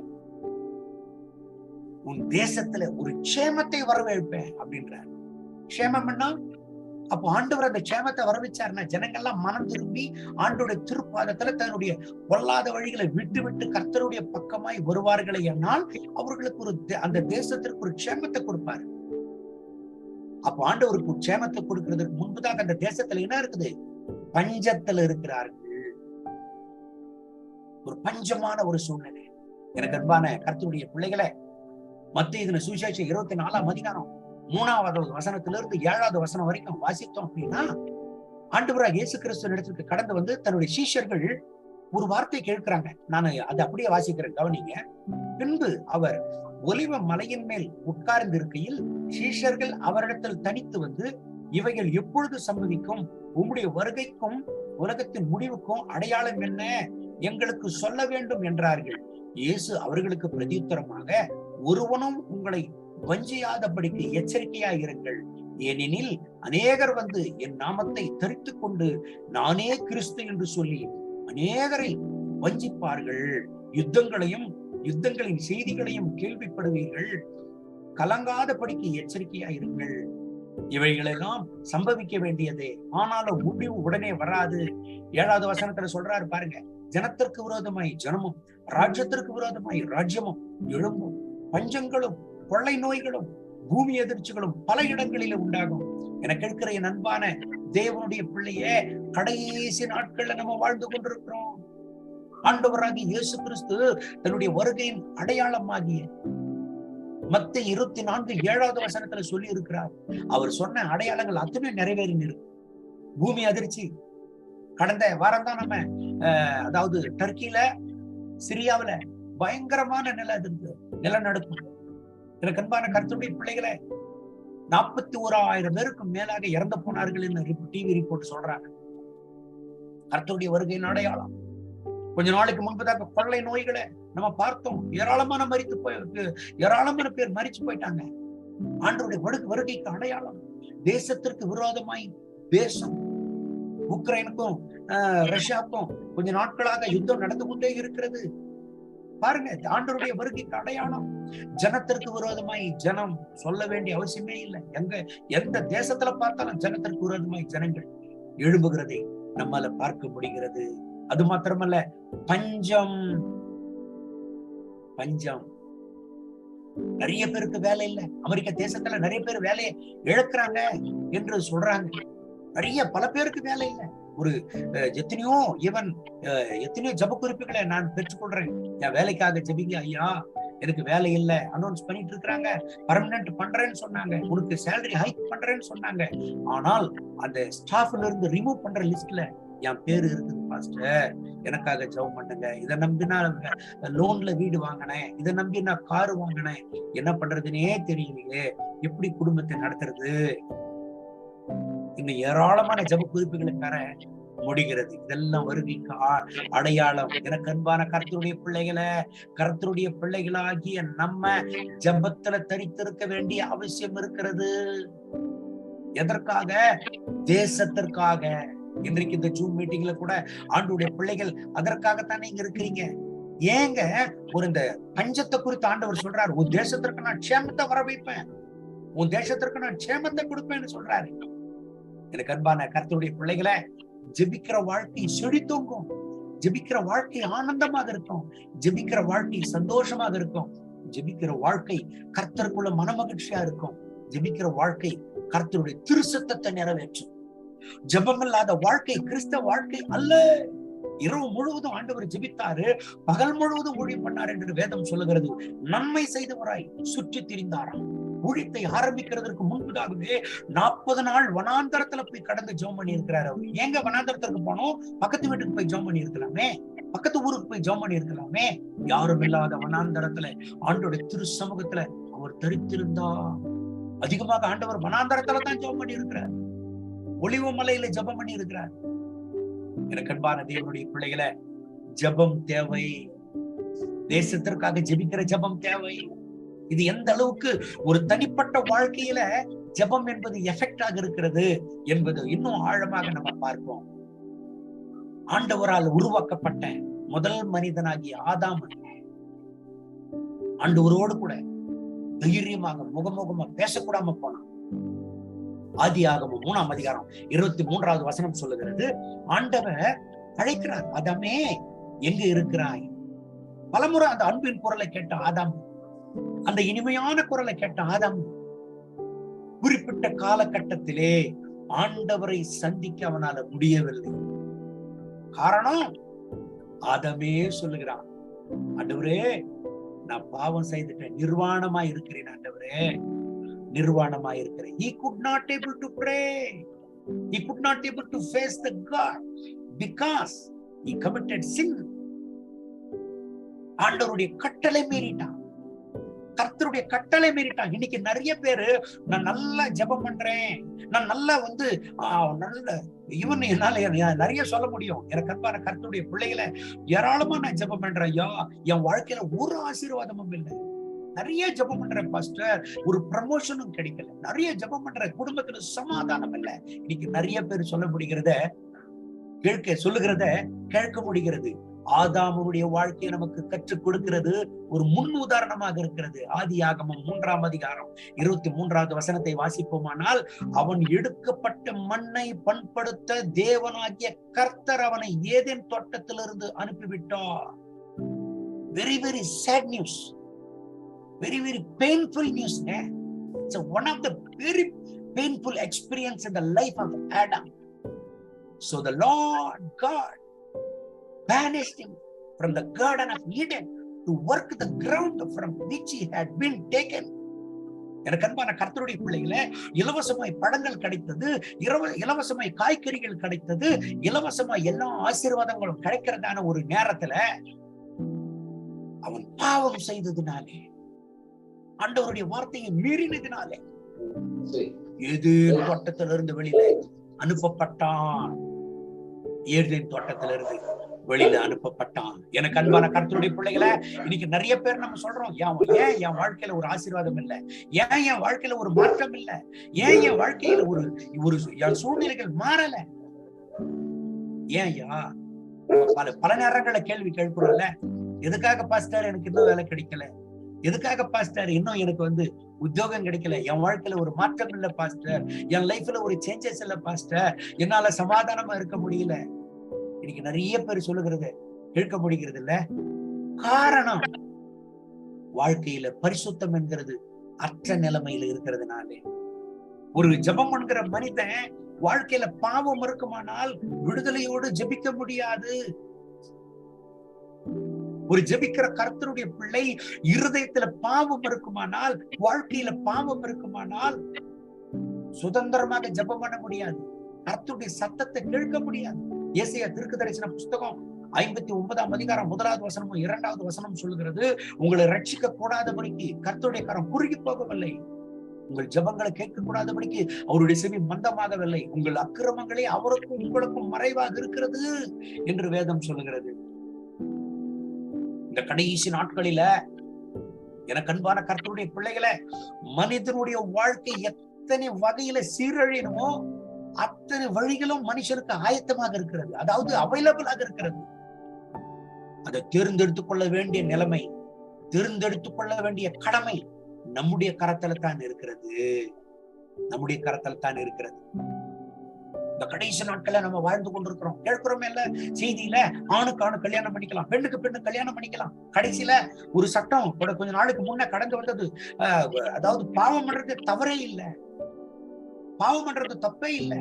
உன் தேசத்துல ஒரு க்ஷேமத்தை வரவேற்பேன் அப்படின்றாரு. க்ஷேமம்னா அப்போ ஆண்டவர் அந்த க்ஷேமத்தை வரவச்சாருன்னா ஜனங்கள்லாம் மனம் திரும்பி ஆண்டோடைய திருப்பாதத்துல தன்னுடைய பொல்லாத வழிகளை விட்டு விட்டு கர்த்தருடைய பக்கமாய் வருவார்களே என்னால் அவர்களுக்கு அந்த தேசத்திற்கு ஒரு க்ஷேமத்தை கொடுப்பாரு. அப்ப ஆண்டவருக்கு க்ஷேமத்தை கொடுக்கிறதுக்கு முன்புதான் அந்த தேசத்துல என்ன இருக்குது? பஞ்சத்துல இருக்கிறார்கள். ஒரு பஞ்சமான ஒரு சூழ்நிலை. எனக்கு அன்பான கர்த்தருடைய பிள்ளைகளை, மத்தேயு சுவிசேஷம் 24ஆம் அதிகாரம் 3வது வசனத்திலிருந்து 7வது வசனம் வரைக்கும் வாசித்தோம் அப்படின்னா, ஆண்டவராகிய இயேசு கிறிஸ்து இடத்திற்கு கடந்து தன்னுடைய சீஷர்கள் ஒரு வார்த்தை கேட்கிறாங்க. நான் அதை அப்படியே வாசிக்கிறேன், கவனிங்க. பின்பு அவர் ஒலிவ மலையின் மேல் உட்கார்ந்து இருக்கையில் சீஷர்கள் அவரிடத்தில் தனித்து இவைகள் எப்பொழுது சம்பவிக்கும்? உம்முடைய வருகைக்கும் உலகத்தின் முடிவுக்கும் அடையாளம் என்ன? எங்களுக்கு சொல்ல வேண்டும் என்றார்கள். இயேசு அவர்களுக்கு பிரதியுத்தரமாக, ஒருவனும் உங்களை வஞ்சியாதபடிக்கு எச்சரிக்கையாயிருங்கள். ஏனெனில் அநேகர் என் நாமத்தை தரித்துக் கொண்டு நானே கிறிஸ்து என்று சொல்லி அநேகரை வஞ்சிப்பார்கள். யுத்தங்களின் செய்திகளையும் கேள்விப்படுவீர்கள். கலங்காதபடிக்கு எச்சரிக்கையாயிருங்கள். இவைகளெல்லாம் சம்பவிக்க வேண்டியதே, ஆனாலும் முடிவு உடனே வராது. 7வது வசனத்துல சொல்றாரு பாருங்க, ஜனத்திற்கு விரோதமாய் ஜனமும் ராஜ்யத்திற்கு விரோதமாய் ராஜ்யமும் எழும்பும், பஞ்சங்களும் கொள்ளை நோய்களும் பூமி எதிர்ச்சிகளும் பல இடங்களிலும் உண்டாகும். எனக்கு இருக்கிற என் அன்பான தேவனுடைய பிள்ளையே, கடைசி நாட்கள்ல நம்ம வாழ்ந்து கொண்டிருக்கிறோம். ஆண்டவராகிய இயேசு கிறிஸ்து தன்னுடைய வருகையின் அடையாளமாகிய மத்தேயு 24:7வது வசனத்துல சொல்லி இருக்கிறார். அவர் சொன்ன அடையாளங்கள் அத்தனை நிறைவேறி இருக்கு. பூமி அதிர்ச்சி கடந்த வாரம் தான் நம்ம அதாவது டர்க்கில சிரியாவில பயங்கரமான நிலநடுக்கம். எனக்கு அன்பான கர்த்தருடைய பிள்ளைகளை, 41,000 பேருக்கு மேலாக இறந்து போனார்கள் என்று டிவி ரிப்போர்ட் சொல்றாங்க. கர்த்தருடைய வருகையின் அடையாளம். கொஞ்ச நாளைக்கு முன்பதாக கொள்ளை நோய்களை நம்ம பார்த்தோம். ஏராளமான பேர் மரிச்சு போயிட்டாங்க. ஆண்டவருடைய வருகைக்கு அடையாளம். தேசத்திற்கு விரோதமாய் தேசம், உக்ரைனுக்கும் ரஷ்யாவுக்கும் கொஞ்ச நாட்களாக யுத்தம் நடந்து கொண்டே இருக்கிறது. பாருங்க, ஆண்டவருடைய வருகைக்கு அடையாளம். ஜனத்திற்கு விரோதமாய் ஜனம், சொல்ல வேண்டிய அவசியமே இல்லை. எந்த தேசத்துல பார்த்தாலும் ஜனத்திற்கு விரோதமாய் ஜனங்கள் எழும்புகிறதை நம்மால பார்க்க முடிகிறது. அது மாத்திரமல்ல, பஞ்சம் நிறைய பேருக்கு வேலை இல்லை. அமெரிக்க தேசத்துல நிறைய பேர் வேலையை இழக்கிறாங்க என்று சொல்றாங்க. பல பேருக்கு வேலை இல்லை. ஒரு எத்தனையோ ஜப குறிப்புகளை நான் பெற்றுக்கொள்றேன். என் வேலைக்காக ஜபிங்க ஐயா, எனக்கு வேலை இல்லை அனௌன்ஸ் பண்ணிட்டு இருக்கிறாங்க. பர்மனன்ட் பண்றேன்னு சொன்னாங்க, உனக்கு சேலரி ஹைக் பண்றேன்னு சொன்னாங்க. ஆனால் அந்த ஸ்டாஃப்ல இருந்து ரிமூவ் பண்ற லிஸ்ட்ல என் பேரு இருக்குது. பாஸ்டர், எனக்காக ஜெபம் பண்ணுங்க. இதை நம்பி நான் லோன்ல வீடு வாங்கினேன், இதை நம்பி நான் காரு வாங்கினேன், என்ன பண்றதுன்னே தெரியலையே, எப்படி குடும்பத்தை நடத்துறது? இன்னும் ஏராளமான ஜப குறிப்புகளை பெற முடிகிறது. இதெல்லாம் வருகைக்கு அடையாளம். எனக்கு அன்பான கர்த்தருடைய பிள்ளைகளாகிய நம்ம ஜபத்துல தரித்திருக்க வேண்டிய அவசியம் இருக்கிறது. எதற்காக? தேசத்திற்காக. இன்றைக்கு இந்த ஜூம் மீட்டிங்ல கூட ஆண்டவருடைய பிள்ளைகள் அதற்காகத்தானே இங்க இருக்கிறீங்க. ஏங்க இந்த பஞ்சத்தை குறித்து ஆண்டவர் சொல்றாரு, உன் தேசத்திற்கு நான் க்ஷேமத்தை வர வைப்பேன், உன் தேசத்திற்கு நான் க்ஷேமத்தை கொடுப்பேன்னு சொல்றாரு. எனக்கு அன்பான கர்த்தருடைய பிள்ளைகளை, ஜெபிக்கிற வாழ்க்கை செழித்தோங்கும், ஜெபிக்கிற வாழ்க்கை ஆனந்தமாக இருக்கும், ஜெபிக்கிற வாழ்க்கை சந்தோஷமாக இருக்கும், ஜெபிக்கிற வாழ்க்கை கர்த்தருக்குள்ள மனமகிழ்ச்சியா இருக்கும், ஜெபிக்கிற வாழ்க்கை கர்த்தருடைய திருச்சத்தத்தை நிறைவேற்றும். ஜெபமில்லாத வாழ்க்கை கிறிஸ்தவ வாழ்க்கை அல்ல. இரவு முழுவதும் ஆண்டவர் ஜெபித்தாரு, பகல் முழுவதும் ஊழியம் பண்ணார் என்று வேதம் சொல்லுகிறது. நன்மை செய்தவராய் சுற்றி திரிந்தாராம். ஊழியத்தை ஆரம்பிக்கிறதுக்கு முன்பதாகவே 40 நாள் வனாந்தரத்துல போய் கடந்து ஜெபம் பண்ணி இருக்கிறார். அவர் ஏங்க வனாந்தரத்திற்கு போனோம்? பக்கத்து வீட்டுக்கு போய் ஜெபம் பண்ணி இருக்கலாமே, பக்கத்து ஊருக்கு போய் ஜெபம் பண்ணி இருக்கலாமே. யாரும் இல்லாத வனாந்தரத்துல ஆண்டோட திரு சமூகத்துல அவர் தரித்திருந்தா. அதிகமாக ஆண்டவர் வனாந்தரத்துல தான் ஜெபம் பண்ணி இருக்கிறார், ஒலிவ மலையில ஜெபம் பண்ணி இருக்கிறார். எனக்கு அன்பான தேவனுடைய பிள்ளைகளை, ஜெபம் தேவை. தேசத்திற்காக ஜெபிக்கிற ஜெபம் தேவை. இது எந்த அளவுக்கு ஒரு தனிப்பட்ட வாழ்க்கையில ஜெபம் என்பது எஃபெக்டாக இருக்கிறது என்பது இன்னும் ஆழமாக நம்ம பார்ப்போம். ஆண்டவரால் உருவாக்கப்பட்ட முதல் மனிதனாகிய ஆதாம் ஆண்டவரோடு கூட தைரியமாக முகமுகமா பேசக்கூடாம போனான். ஆதியாகமம் 3ஆம் அதிகாரம் 23வது வசனம் சொல்லுகிறது, ஆண்டவர் அழைக்கிறார், ஆதாமே எங்க இருக்கிறாய்? பலமுறை அந்த அன்பின் குரலை கேட்ட ஆதாம், அந்த இனிமையான குரலை கேட்ட ஆதாம், குறிப்பிட்ட காலகட்டத்திலே ஆண்டவரை சந்திக்க அவனால முடியவில்லை. காரணம், ஆதாமே சொல்லுகிறான், ஆண்டவரே நான் பாவம் செய்துட்டேன், நிர்வாணமா இருக்கிறேன் ஆண்டவரே, நிர்வாணமா இருக்கிறேன். He could not able to pray. He could not able to face the God because he committed sin. ஆண்டவருடைய கட்டளை மீறிட்டான், கர்த்தருடைய கட்டளை மீறிட்டான். இன்னைக்கு நிறைய பேரு, நான் நல்லா ஜெபம் பண்றேன், நான் நல்லா நல்ல இவன் என்னால நிறைய சொல்ல முடியும். எனக்கு அன்பான கர்த்தருடைய பிள்ளைகளை, ஏராளமா நான் ஜெபம் பண்றேன் ஐயா, என் வாழ்க்கையில ஒரு ஆசீர்வாதமும் இல்லை. நிறைய ஜெபம் பண்றேன் பாஸ்டர், ஒரு ப்ரமோஷனும் கிடைக்கல. நிறைய ஜெபம் பண்ற, குடும்பத்துல சமாதானம் இல்லை. இன்னைக்கு நிறைய பேர் சொல்ல முடிகிறத சொல்லுகிறத கேட்க முடிகிறது. ஆதாமுடைய வாழ்க்கையை நமக்கு கற்றுக் கொடுக்கிறது, ஒரு முன் உதாரணமாக இருக்கிறது. ஆதியாகமம் 3ஆம் அதிகாரம் 23வது வசனத்தை வாசிப்போமானால், அவன் எடுக்கப்பட்ட மண்ணை பண்படுத்த தேவனாகிய கர்த்தர் அவனை ஏதேன் தோட்டத்திலிருந்து அனுப்பிவிட்டார். Very very sad news, very very painful news. It's one of the very painful experience in the life of Adam. So the Lord God banished him from the Garden of Eden to work the ground from which he had been taken. எனக்கு அன்பான கர்த்தருடைய பிள்ளைகளே, இலவசமாய் பழங்கள் கிடைத்தது, இலவசமாய் காய்கறிகள் கிடைத்தது, இலவசமாய் எல்லா ஆசீர்வாதங்களும் கிடைக்கிறதான ஒரு நேரத்துல அவன் பாவம் செய்ததினாலே, ஆண்டவருடைய வார்த்தையை மீறினதினாலே ஏதேன் தோட்டத்திலிருந்து வெளியில அனுப்பப்பட்டான். ஏதேன் தோட்டத்திலிருந்து வெளியில அனுப்பப்பட்டான். எனக்கு அன்பான கர்த்தருடைய பிள்ளைகளை, இன்னைக்கு நிறைய பேர் நம்ம சொல்றோம், ஏன் என் வாழ்க்கையில ஒரு ஆசீர்வாதம் இல்லை, ஏன் என் வாழ்க்கையில ஒரு மாற்றம் இல்லை, ஏன் என் வாழ்க்கையில ஒரு என் சூழ்நிலைகள் மாறல, ஏன்யா? பல நேரங்கள கேள்வி கேட்கிறோம்ல, எதுக்காக பாஸ்டர் எனக்கு இன்னும் வேலை கிடைக்கல, எதுக்காக பாஸ்டர் இன்னும் எனக்கு உத்தியோகம் கிடைக்கல, என் வாழ்க்கையில ஒரு மாற்றம் இல்ல பாஸ்டர், என் லைஃப்ல ஒரு சேஞ்சஸ் இல்ல பாஸ்டர், என்னால சமாதானமா இருக்க முடியல. இன்னைக்கு நிறைய பேர் சொல்லுகிறது கேட்க முடிகிறது இல்ல. காரணம், வாழ்க்கையில பரிசுத்தம் என்கிறது அற்ற நிலைமையில இருக்கிறதுனாலே. ஒரு ஜெபம் என்கிற மனிதன் வாழ்க்கையில பாவம் இருக்குமானால் விடுதலையோடு ஜெபிக்க முடியாது. ஒரு ஜெபிக்கிற கர்த்தருடைய பிள்ளை இருதயத்துல பாவம் இருக்குமானால், வாழ்க்கையில பாவம் இருக்குமானால் சுதந்திரமாக ஜெபம் பண்ண முடியாது, கர்த்தருடைய சத்தத்தை கேட்க முடியாது. ஏசாயா தீர்க்கதரிசன புஸ்தகம் 59ஆம் அதிகாரம் 1வது வசனமும் 2வது வசனம் சொல்லுகிறது, உங்களை ரட்சிக்க கூடாதபடிக்கு கர்த்தருடைய கரம் குறுகி போகவில்லை, உங்கள் ஜெபங்களை கேட்க கூடாதபடிக்கு அவருடைய செவி மந்தமாகவில்லை, உங்கள் அக்கிரமங்களே அவருக்கும் உங்களுக்கும் மறைவாக இருக்கிறது என்று வேதம் சொல்லுகிறது. இந்த கடைசி நாட்களில எனக்கு அன்பான கர்த்தருடைய பிள்ளைகளை, மனிதனுடைய வாழ்க்கை எத்தனை வகையில சீரழியணுமோ அத்தனை வழிகளும் மனுஷனுக்கு ஆயத்தமாக இருக்கிறது, அதாவது அவைலபிளாக இருக்கிறது. அதை தேர்ந்தெடுத்துக் கொள்ள வேண்டிய நிலைமை, தேர்ந்தெடுத்துக் கொள்ள வேண்டிய கடமை நம்முடைய கரத்துல தான் இருக்கிறது, நம்முடைய கரத்துல தான் இருக்கிறது. இந்த கடைசி நாட்களை நம்ம வாழ்ந்து கொண்டிருக்கிறோம். கேட்கிறோமே இல்ல செய்தியில, ஆணுக்கு ஆணு கல்யாணம் பண்ணிக்கலாம், பெண்ணுக்கு பெண்ணு கல்யாணம் பண்ணிக்கலாம். கடைசியில ஒரு சட்டம் கொஞ்ச நாளுக்கு முன்ன கடந்து வந்தது, அதாவது பாவம் பண்றது தவறே இல்லை, பாவம் பண்றது தப்பே இல்லை.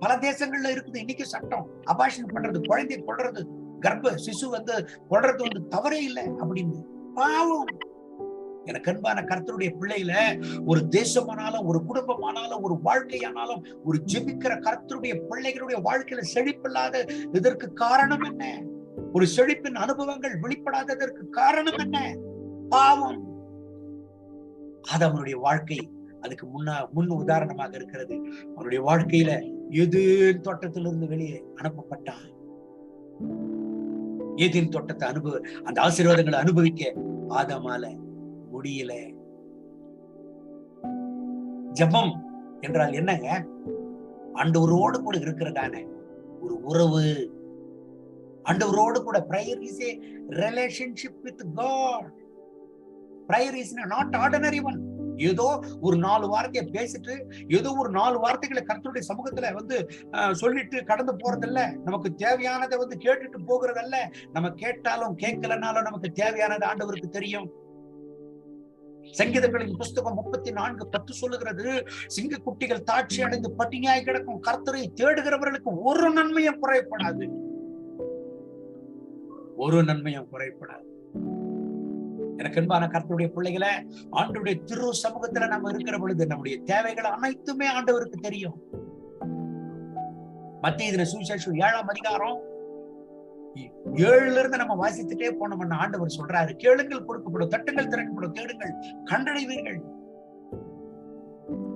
பல தேசங்கள்ல இருக்குது இன்னைக்கு சட்டம், அபார்ஷன் பண்றது, குழந்தை கொல்றது, கர்ப்ப சிசு கொல்றது தவறே இல்லை அப்படின்னு. பாவம். எனக்கு அன்பான கர்த்தருடைய பிள்ளையில, ஒரு தேசமானாலும் ஒரு குடும்பமானாலும் ஒரு வாழ்க்கையானாலும் ஒரு ஜெபிக்கிற கர்த்தருடைய பிள்ளைகளுடைய வாழ்க்கையில செழிப்பில்லாத இதற்கு காரணம் என்ன? ஒரு செழிப்பின் அனுபவங்கள் வெளிப்படாததற்கு காரணம் என்ன? பாவம். ஆதாமுடைய வாழ்க்கை அதுக்கு முன் உதாரணமாக இருக்கிறது. அவனுடைய வாழ்க்கையில ஏதேன் தோட்டத்திலிருந்து வெளியே அனுப்பப்பட்டான். ஏதேன் தோட்டத்தை அந்த ஆசீர்வாதங்களை அனுபவிக்க ஆதாமால முடியல. ஜெபம் என்றால் என்னங்க? ஆண்டவரோடு கூட இருக்கிறதான ஒரு உறவு. ஆண்டவரோடு கூட prayer is a relationship with God. Prayer is not ordinary one. ஏதோ ஒரு 4 வார்த்தையை பேசிட்டு, ஏதோ ஒரு 4 வார்த்தைகளை கர்த்தருடைய சமூகத்துல சொல்லிட்டு கடந்து போறதில்ல. நமக்கு தேவையானதை கேட்டுட்டு போகிறதல்ல. நம்ம கேட்டாலும் கேட்கலனாலும் நமக்கு தேவையானது ஆண்டவருக்கு தெரியும். சங்கீதங்களின் புஸ்தகம் 34:10 சொல்லுகிறது, சிங்க குட்டிகள் தாட்சி அடைந்து பட்டினியாய் கிடக்கும், கர்த்தரை தேடுகிறவர்களுக்கு ஒரு நன்மையும் குறைப்படாது, ஒரு நன்மையும் குறைப்படாது. எனக்கு அன்பான கர்த்தருடைய பிள்ளைகளை, ஆண்டவருடைய திரு சமூகத்துல நம்ம இருக்கிற பொழுது நம்முடைய தேவைகள் அனைத்துமே ஆண்டவருக்கு தெரியும். மத்தேயு சுவிசேஷம் 7ஆம் அதிகாரம் 7ல இருந்து நம்ம வாசித்துட்டே போனோம்னா ஆண்டவர் சொல்றாரு, கேளுங்கள் கொடுக்கப்படும், தட்டுங்கள் திறக்கப்படும், தேடுங்கள் கண்டடைவீர்கள்.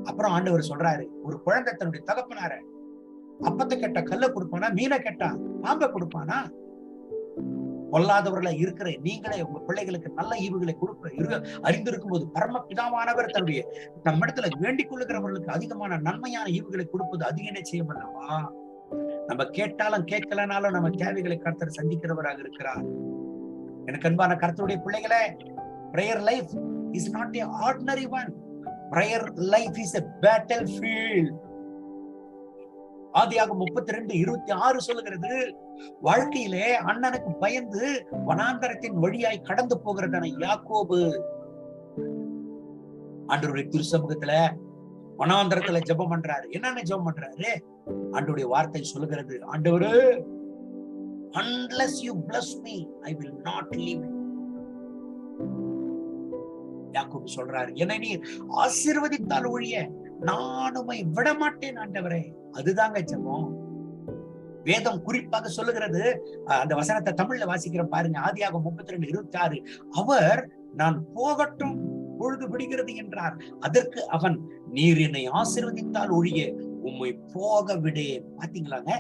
அப்புறம் ஆண்டவர் சொல்றாரு, ஒரு குழந்தை தன்னுடைய தகப்பனார அப்பத்தை கேட்டா கல்ல கொடுப்பானா, மீனை கேட்டா பாம்பை கொடுப்பானா? கொல்லாதவர்களா இருக்கிற நீங்களே உங்க பிள்ளைகளுக்கு நல்ல ஈவுகளை கொடுக்க அறிந்திருக்கும் போது பரமபிதாவானவர் தன்னுடைய நம்மிடத்துல வேண்டிக் கொள்ளுகிறவர்களுக்கு அதிகமான நன்மையான ஈவுகளை கொடுப்பது அதிக நிச்சயம் அல்லவா? நம்ம கேட்டாலும் கேட்கலனாலும் நம்ம தேவைகளை கர்த்தர் சந்திக்கிறவராக இருக்கிறார். எனக்கு அன்பான கர்த்தருடைய பிள்ளைகளே, prayer life is not a ordinary one. Prayer life is a battlefield. ஆதியாகமம் 32:26 சொல்லுகிறது, வாழ்க்கையிலே அண்ணனுக்கு பயந்து வனாந்தரத்தின் வழியாய் கடந்து போகிறதான யாக்கோபு ஆண்டவருடைய திருச்சமூகத்துல வனாந்தரத்துல ஜெபம் பண்றாரு. என்னன்னு ஜெபம் பண்றாரு? ஆண்டவருடைய வார்த்தை சொல்லுகிறது, ஆண்டவரே, unless you bless me, I will not leave you. யாக்கோபு சொல்றாரு, என்னை நீ ஆசீர்வதித்தால் ஒழிய நான் உம்மை விட மாட்டேன் ஆண்டவரே. அதுதாங்க ஜெபம். வேதம் குறிப்பாக சொல்லுகிறது, அந்த வசனத்தை தமிழ்ல வாசிக்கிறேன் பாருங்க. ஆதியாகமம் 32:26, அவர் நான் போகட்டும், பொழுது விடுகிறது என்றார். அதற்கு அவன், நீர் என்னை ஆசீர்வதித்தால் ஒழிய உம்மை போக விடேன். பாத்தீங்களாங்க,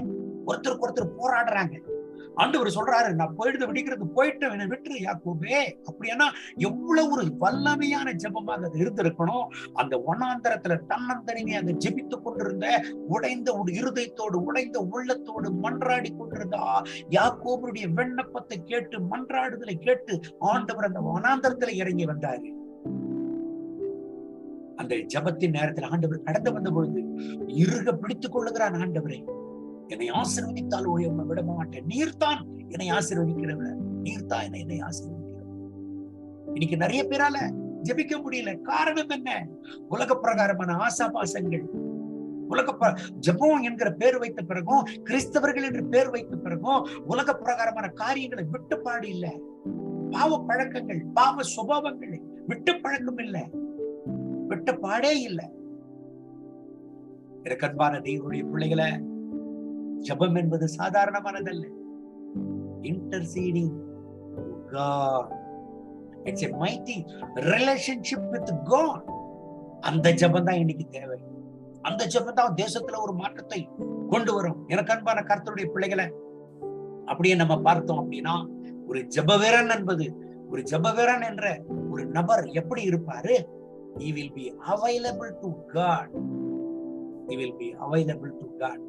ஒருத்தருக்கு ஒருத்தர் போராடுறாங்க. ஆண்டவர் சொல்றாரு, நான் பொழுது விடுகிறது, போயிட்டு என்னை விட்டுரு யாக்கோபே. அப்படின்னா எவ்வளவு ஒரு வல்லமையான ஜெபமாக அது இருந்திருக்கணும். அந்த வனாந்தரத்துல தன்னந்தனிமையாக ஜெபித்துக் கொண்டிருந்த, உடைந்த ஒரு இருதயத்தோடு, உடைந்த உள்ளத்தோடு மன்றாடி கொண்டிருந்த யாக்கோபுடைய விண்ணப்பத்தை கேட்டு, மன்றாடுதலை கேட்டு ஆண்டவர் அந்த வனாந்தரத்துல இறங்கி வந்தாரு. அந்த ஜெபத்தின் நேரத்தில் ஆண்டவர் கடந்து வந்த பொழுது இறுக பிடித்துக் கொள்ளுகிறான். ஆண்டவரே, என்னை ஆசீர்வதித்தால் ஒழிய உம்மை விட மாட்டேன். நீர்தான் என்னை ஆசீர்வதிக்கிறவர், நீர்தான் என்னை ஆசீர்வதிக்கிறவர். இன்னைக்கு நிறைய பேரால ஜெபிக்க முடியல. காரணம் என்ன? உலக பிரகாரமான ஆசாபாசங்கள். ஜெபம் என்கிற பேர் வைத்த பிறகும், கிறிஸ்தவர்கள் என்று பேர் வைத்த பிறகும் உலக பிரகாரமான காரியங்களை விட்டு பாடு இல்ல. பாவ பழக்கங்கள், பாவ சுபாவங்களை விட்டு பழக்கம் இல்ல, விட்ட பாடே இல்ல. அன்பான தேவனுடைய பிள்ளைகளை, ஜெபம் என்பது சாதாரணமானதல்ல. Interceding to God. It's a mighty relationship with God. அந்த ஜெபம் தான் இன்னைக்கு தேவை. அந்த ஜெபம் தான் தேசத்துல ஒரு மாற்றத்தை கொண்டு வரும். எனக்கு அன்பான கர்த்தருடைய பிள்ளைகளை, அப்படியே நம்ம பார்த்தோம் அப்படின்னா, ஒரு ஜெபவீரன் என்பது, ஒரு ஜெபவீரன் என்ற ஒரு நபர் எப்படி இருப்பாரு? He will be available to God. He will be available to God.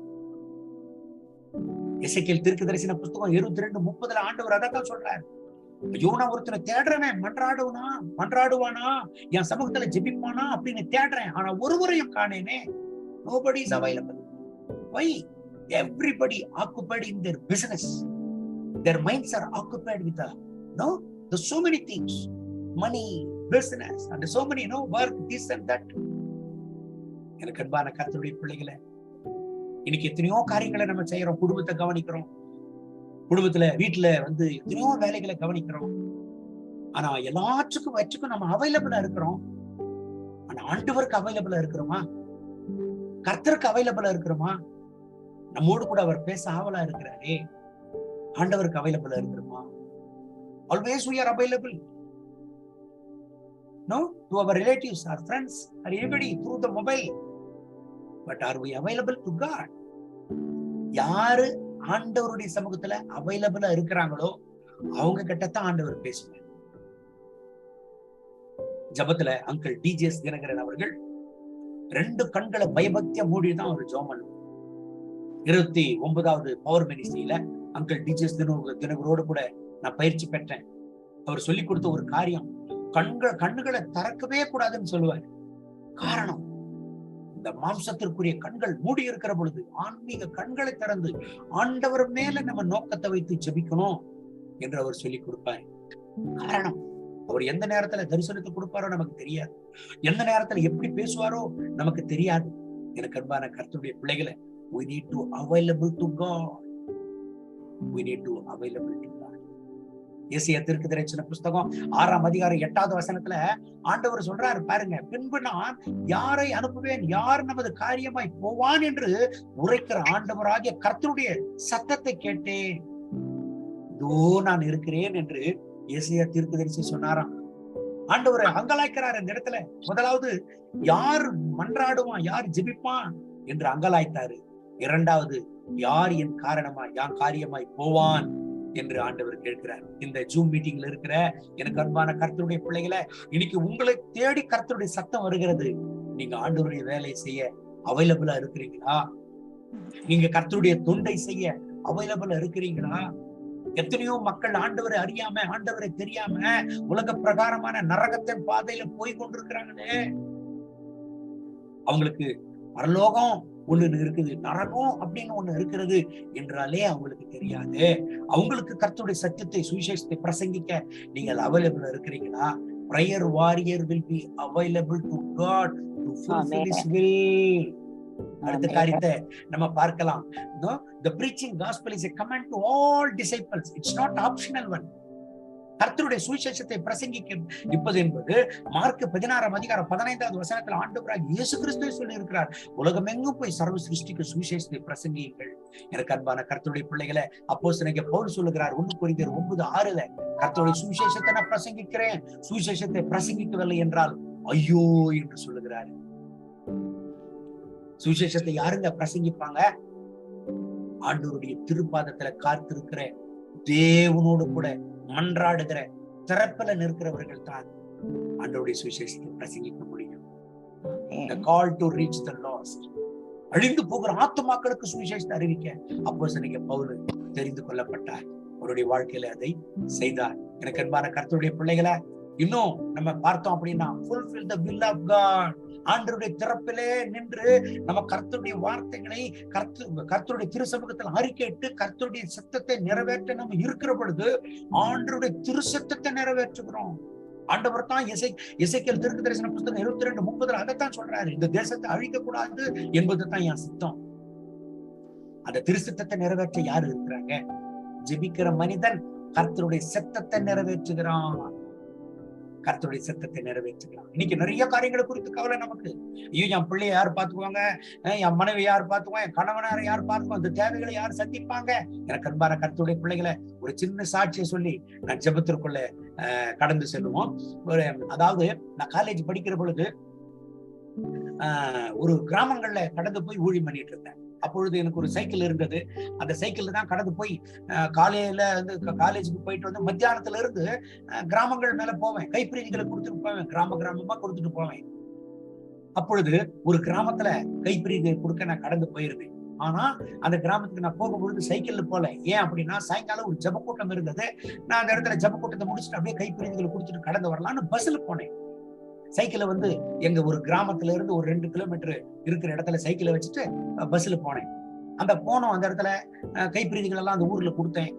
எசேக்கியேல் தீர்க்கதரிசன புத்தகம் 22:30 ஆண்டவர் அதான் சொல்றாரு. ஐயோ, நான் ஒருத்தனை தேடுறேன், மன்றாடுவானா, என் சமூகத்துல ஜெபிப்பானா அப்படின்னு தேடுறேன், ஆனா ஒருவரையும் காணேனே. Nobody is available. Why? Everybody occupied in their business. Their minds are occupied with there's so many things, money, business, and so many work, this and that. எனக்கு அன்பான கர்த்தருடைய பிள்ளைகளை, இன்னைக்கு எத்தனையோ காரியங்களை நம்ம செய்யறோம். குடும்பத்தை கவனிக்கிறோம், குடும்பத்துல வீட்டுல எத்தனையோ வேலைகளை கவனிக்கிறோம். ஆனா எல்லாத்துக்கும் வச்சுக்கும் நம்ம அவைலபிளா இருக்கிறோம். ஆனா ஆண்டவருக்கு அவைலபிளா இருக்கிறோமா? கர்த்தருக்கு அவைலபிளா இருக்கிறோமா? நம்மோடு கூட அவர் பேச ஆவலா இருக்கிறாரே, ஆண்டவருக்கு அவைலபிளா இருக்கிறோமா? Always we are available. No, to our relatives, our friends, or anybody through the mobile. But are we available to God? யாரு ஆண்டவருடைய சமூகத்துல அவைலபிளா இருக்கிறாங்களோ அவங்க கிட்டத்தான் ஆண்டவர் பேசுவார். ஜபத்துல அங்கிள் டிஜிஎஸ் தினகரன் அவர்கள் 2 கண்களை பயபக்தியா மூடிதான் ஒரு ஜெபம் பண்ணுவார். 29வது பவர் மினிஸ்ட்ரியில அங்கிள் டிஜிஎஸ் தினகரோடு கூட நான் பயிற்சி பெற்றேன். அவர் சொல்லி கொடுத்த ஒரு காரியம், கண்ணுகளை திறக்கவே கூடாதுன்னு சொல்லுவார். காரணம், இந்த மாம்சத்திற்குரிய கண்கள் மூடி இருக்கிற பொழுது ஆன்மீக கண்களை திறந்து ஆண்டவர் மேல நம்ம நோக்கத்தை வைத்து ஜெபிக்கணும் என்று அவர் சொல்லி கொடுப்பார். காரணம், அவர் எந்த நேரத்துல தரிசனத்தை கொடுப்பாரோ நமக்கு தெரியாது, எந்த நேரத்துல எப்படி பேசுவாரோ நமக்கு தெரியாது. எனக்கு அன்பான கர்த்தருடைய பிள்ளைகளை, we need to available to God. We need to available to God. ஏசாயா தீர்க்கதரிசன புத்தகம் 6ஆம் அதிகாரம் 8வது வசனத்துல ஆண்டவர் சொல்றாரு பாருங்க, பின்பு நான் யாரை அனுப்புவேன், யார் நமது காரியமாய் போவான் என்று உரைக்கிற ஆண்டவராகிய கர்த்தருடைய சத்தத்தை கேட்டேன், இதோ நான் இருக்கிறேன் என்று ஏசாயா தீர்க்கதரிசி சொன்னாராம். ஆண்டவர் அங்கலாய்க்கிறார் இந்த இடத்துல. முதலாவது, யார் மன்றாடுவான், யார் ஜெபிப்பான் என்று அங்கலாய்த்தாரு. 2வது, யார் என் காரியமாய் போவான் என்று ஆண்டவர் கேட்கிறார். இந்த ஜூம் மீட்டிங்ல இருக்கிற எனக்கு அன்பான கர்த்தருடைய பிள்ளைகளை, இன்னைக்கு உங்களை தேடி கர்த்தருடைய சத்தம் வருகிறது. நீங்க ஆண்டவருடைய வேலையை செய்ய அவைலபிளா இருக்கிறீங்களா? நீங்க கர்த்தருடைய தொண்டை செய்ய அவைலபிள் இருக்கிறீங்களா? எத்தனையோ மக்கள் ஆண்டவரை அறியாம, ஆண்டவரை தெரியாம உலக பிரகாரமான நரகத்தின் பாதையில போய் கொண்டிருக்கிறாங்களே. அவங்களுக்கு பரலோகம் ஒண்ணு இருக்குது, நரகம் அப்படின்னு ஒண்ணு இருக்கிறது என்றாலே அவங்களுக்கு தெரியாது. அவங்களுக்கு கர்த்தருடைய சத்தியத்தை, சுவிசேஷத்தை பிரசங்கிக்க நீங்கள் அவைலபிள் இருக்கிறீங்களா? prayer warrior will be available to God to fulfill his will. அடுத்த காரியத்தை நம்ம பார்க்கலாம். The preaching gospel is a command to all disciples. It's not optional one. கர்த்தருடைய சுவிசேஷத்தை பிரசங்கிக்க இப்பது என்பது மார்க் 16:15 ஆண்டவராகிய இயேசு கிறிஸ்துவே சொல்லி இருக்கிறார். உலகமெங்கும் போய் சர்வ சிருஷ்டிக்கு சுவிசேஷத்தை பிரசங்கியுங்கள். எனக்கு அன்பான கர்த்தருடைய பிள்ளைகளை, அப்போஸ்தலனாகிய பவுல் சொல்லுகிறார் 1 கொரிந்தியர் 9:6 கர்த்தருடைய சுவிசேஷத்தை நான் பிரசங்கிக்கிறேன், சுவிசேஷத்தை பிரசங்கிக்கவில்லை என்றால் ஐயோ என்று சொல்லுகிறார். சுவிசேஷத்தை யாருங்க பிரசங்கிப்பாங்க? ஆண்டவருடைய திருப்பாதத்துல காத்திருக்கிற, தேவனோடு கூட மன்றாடுகிற, திறப்பில நிற்கிறவர்கள் தான் ஆண்டவருடைய சுவிசேஷத்தை பிரசங்கிக்க முடியும். The call to reach the lost. அழிந்து போகிற ஆத்துமாக்களுக்கு சுவிசேஷத்தை அறிவிக்க அப்போஸ்தலனாகிய பவுல் தெரிந்து கொள்ளப்பட்டார். அவருடைய வாழ்க்கையில அதை செய்தார். எனக்கு அன்பான கர்த்தருடைய பிள்ளைகளை, இன்னும் நம்ம பார்த்தோம் அப்படின்னா fulfill the will of God. ஆண்டவருடைய திறப்பிலே நின்று நம்ம கர்த்தருடைய வார்த்தைகளை கர்த்தருடைய திருசமூகத்தில் அறிக்கையிட்டு கர்த்தருடைய சத்தத்தை நிறைவேற்ற நம்ம இருக்கிற பொழுது ஆண்டவருடைய திருசத்தத்தை நிறைவேற்றுகிறோம். ஆண்டவர் தான் எசேக்கியேல் தீர்க்கதரிசன புத்தகம் 22:30 அதைத்தான் சொல்றாரு. இந்த தேசத்தை அழிக்க கூடாது என்பதுதான் என் சித்தம். அந்த திருசத்தத்தை நிறைவேற்ற யாரு இருக்கிறாங்க? ஜெபிக்கிற மனிதன் கர்த்தருடைய சத்தத்தை நிறைவேற்றுகிறான். கர்த்தருடைய சத்தத்தை நிறைவேற்றுகிறான். இன்னைக்கு நிறைய காரியங்களை குறித்து கவலை நமக்கு. ஐயோ, என் பிள்ளைய யார் பாத்துக்குவாங்க, என் மனைவி யார் பாத்துக்குவாங்க, என் கணவனாரை யார் பாத்துக்குவாங்க, அந்த தேவைகளை யார் சந்திப்பாங்க? எனக்கு அன்பான கர்த்தருடைய பிள்ளைகளை, ஒரு சின்ன சாட்சியை சொல்லி நான் ஜெபத்திற்குள்ள கடந்து செல்லுவோம். அதாவது நான் காலேஜ் படிக்கிற பொழுது ஒரு கிராமங்கள்ல கடந்து போய் ஊழியம் பண்ணிட்டு இருந்தேன். அப்பொழுது எனக்கு ஒரு சைக்கிள் இருந்தது. அந்த சைக்கிள்ல தான் கடந்து போய் காலையில வந்து காலேஜுக்கு போயிட்டு வந்து மத்தியானத்துல இருந்து கிராமங்கள் மேல போவேன். கைப்பிரதிகளை கொடுத்துட்டு போவேன், கிராமமா கொடுத்துட்டு போவேன். அப்பொழுது ஒரு கிராமத்துல கைப்பிரதி கொடுக்க நான் கடந்து போயிருந்தேன். ஆனா அந்த கிராமத்துக்கு நான் போகும்பொழுது சைக்கிள்ல போல. ஏன் அப்படின்னா சாயங்காலம் ஒரு ஜபக்கூட்டம் இருந்தது. நான் அந்த இடத்துல ஜபக்கூட்டத்தை முடிச்சுட்டு அப்படியே கைப்பிரதிகளை கொடுத்துட்டு கடந்து வரலாம்னு பஸ்ல போனேன். சைக்கிளை வந்து எங்க ஒரு கிராமத்துல இருந்து ஒரு 2 கிலோமீட்டர் இருக்கிற இடத்துல சைக்கிளை வச்சுட்டு பஸ்ல போனேன். அந்த இடத்துல கைப்பிரதிகள் எல்லாம் அந்த ஊர்ல கொடுத்தேன்.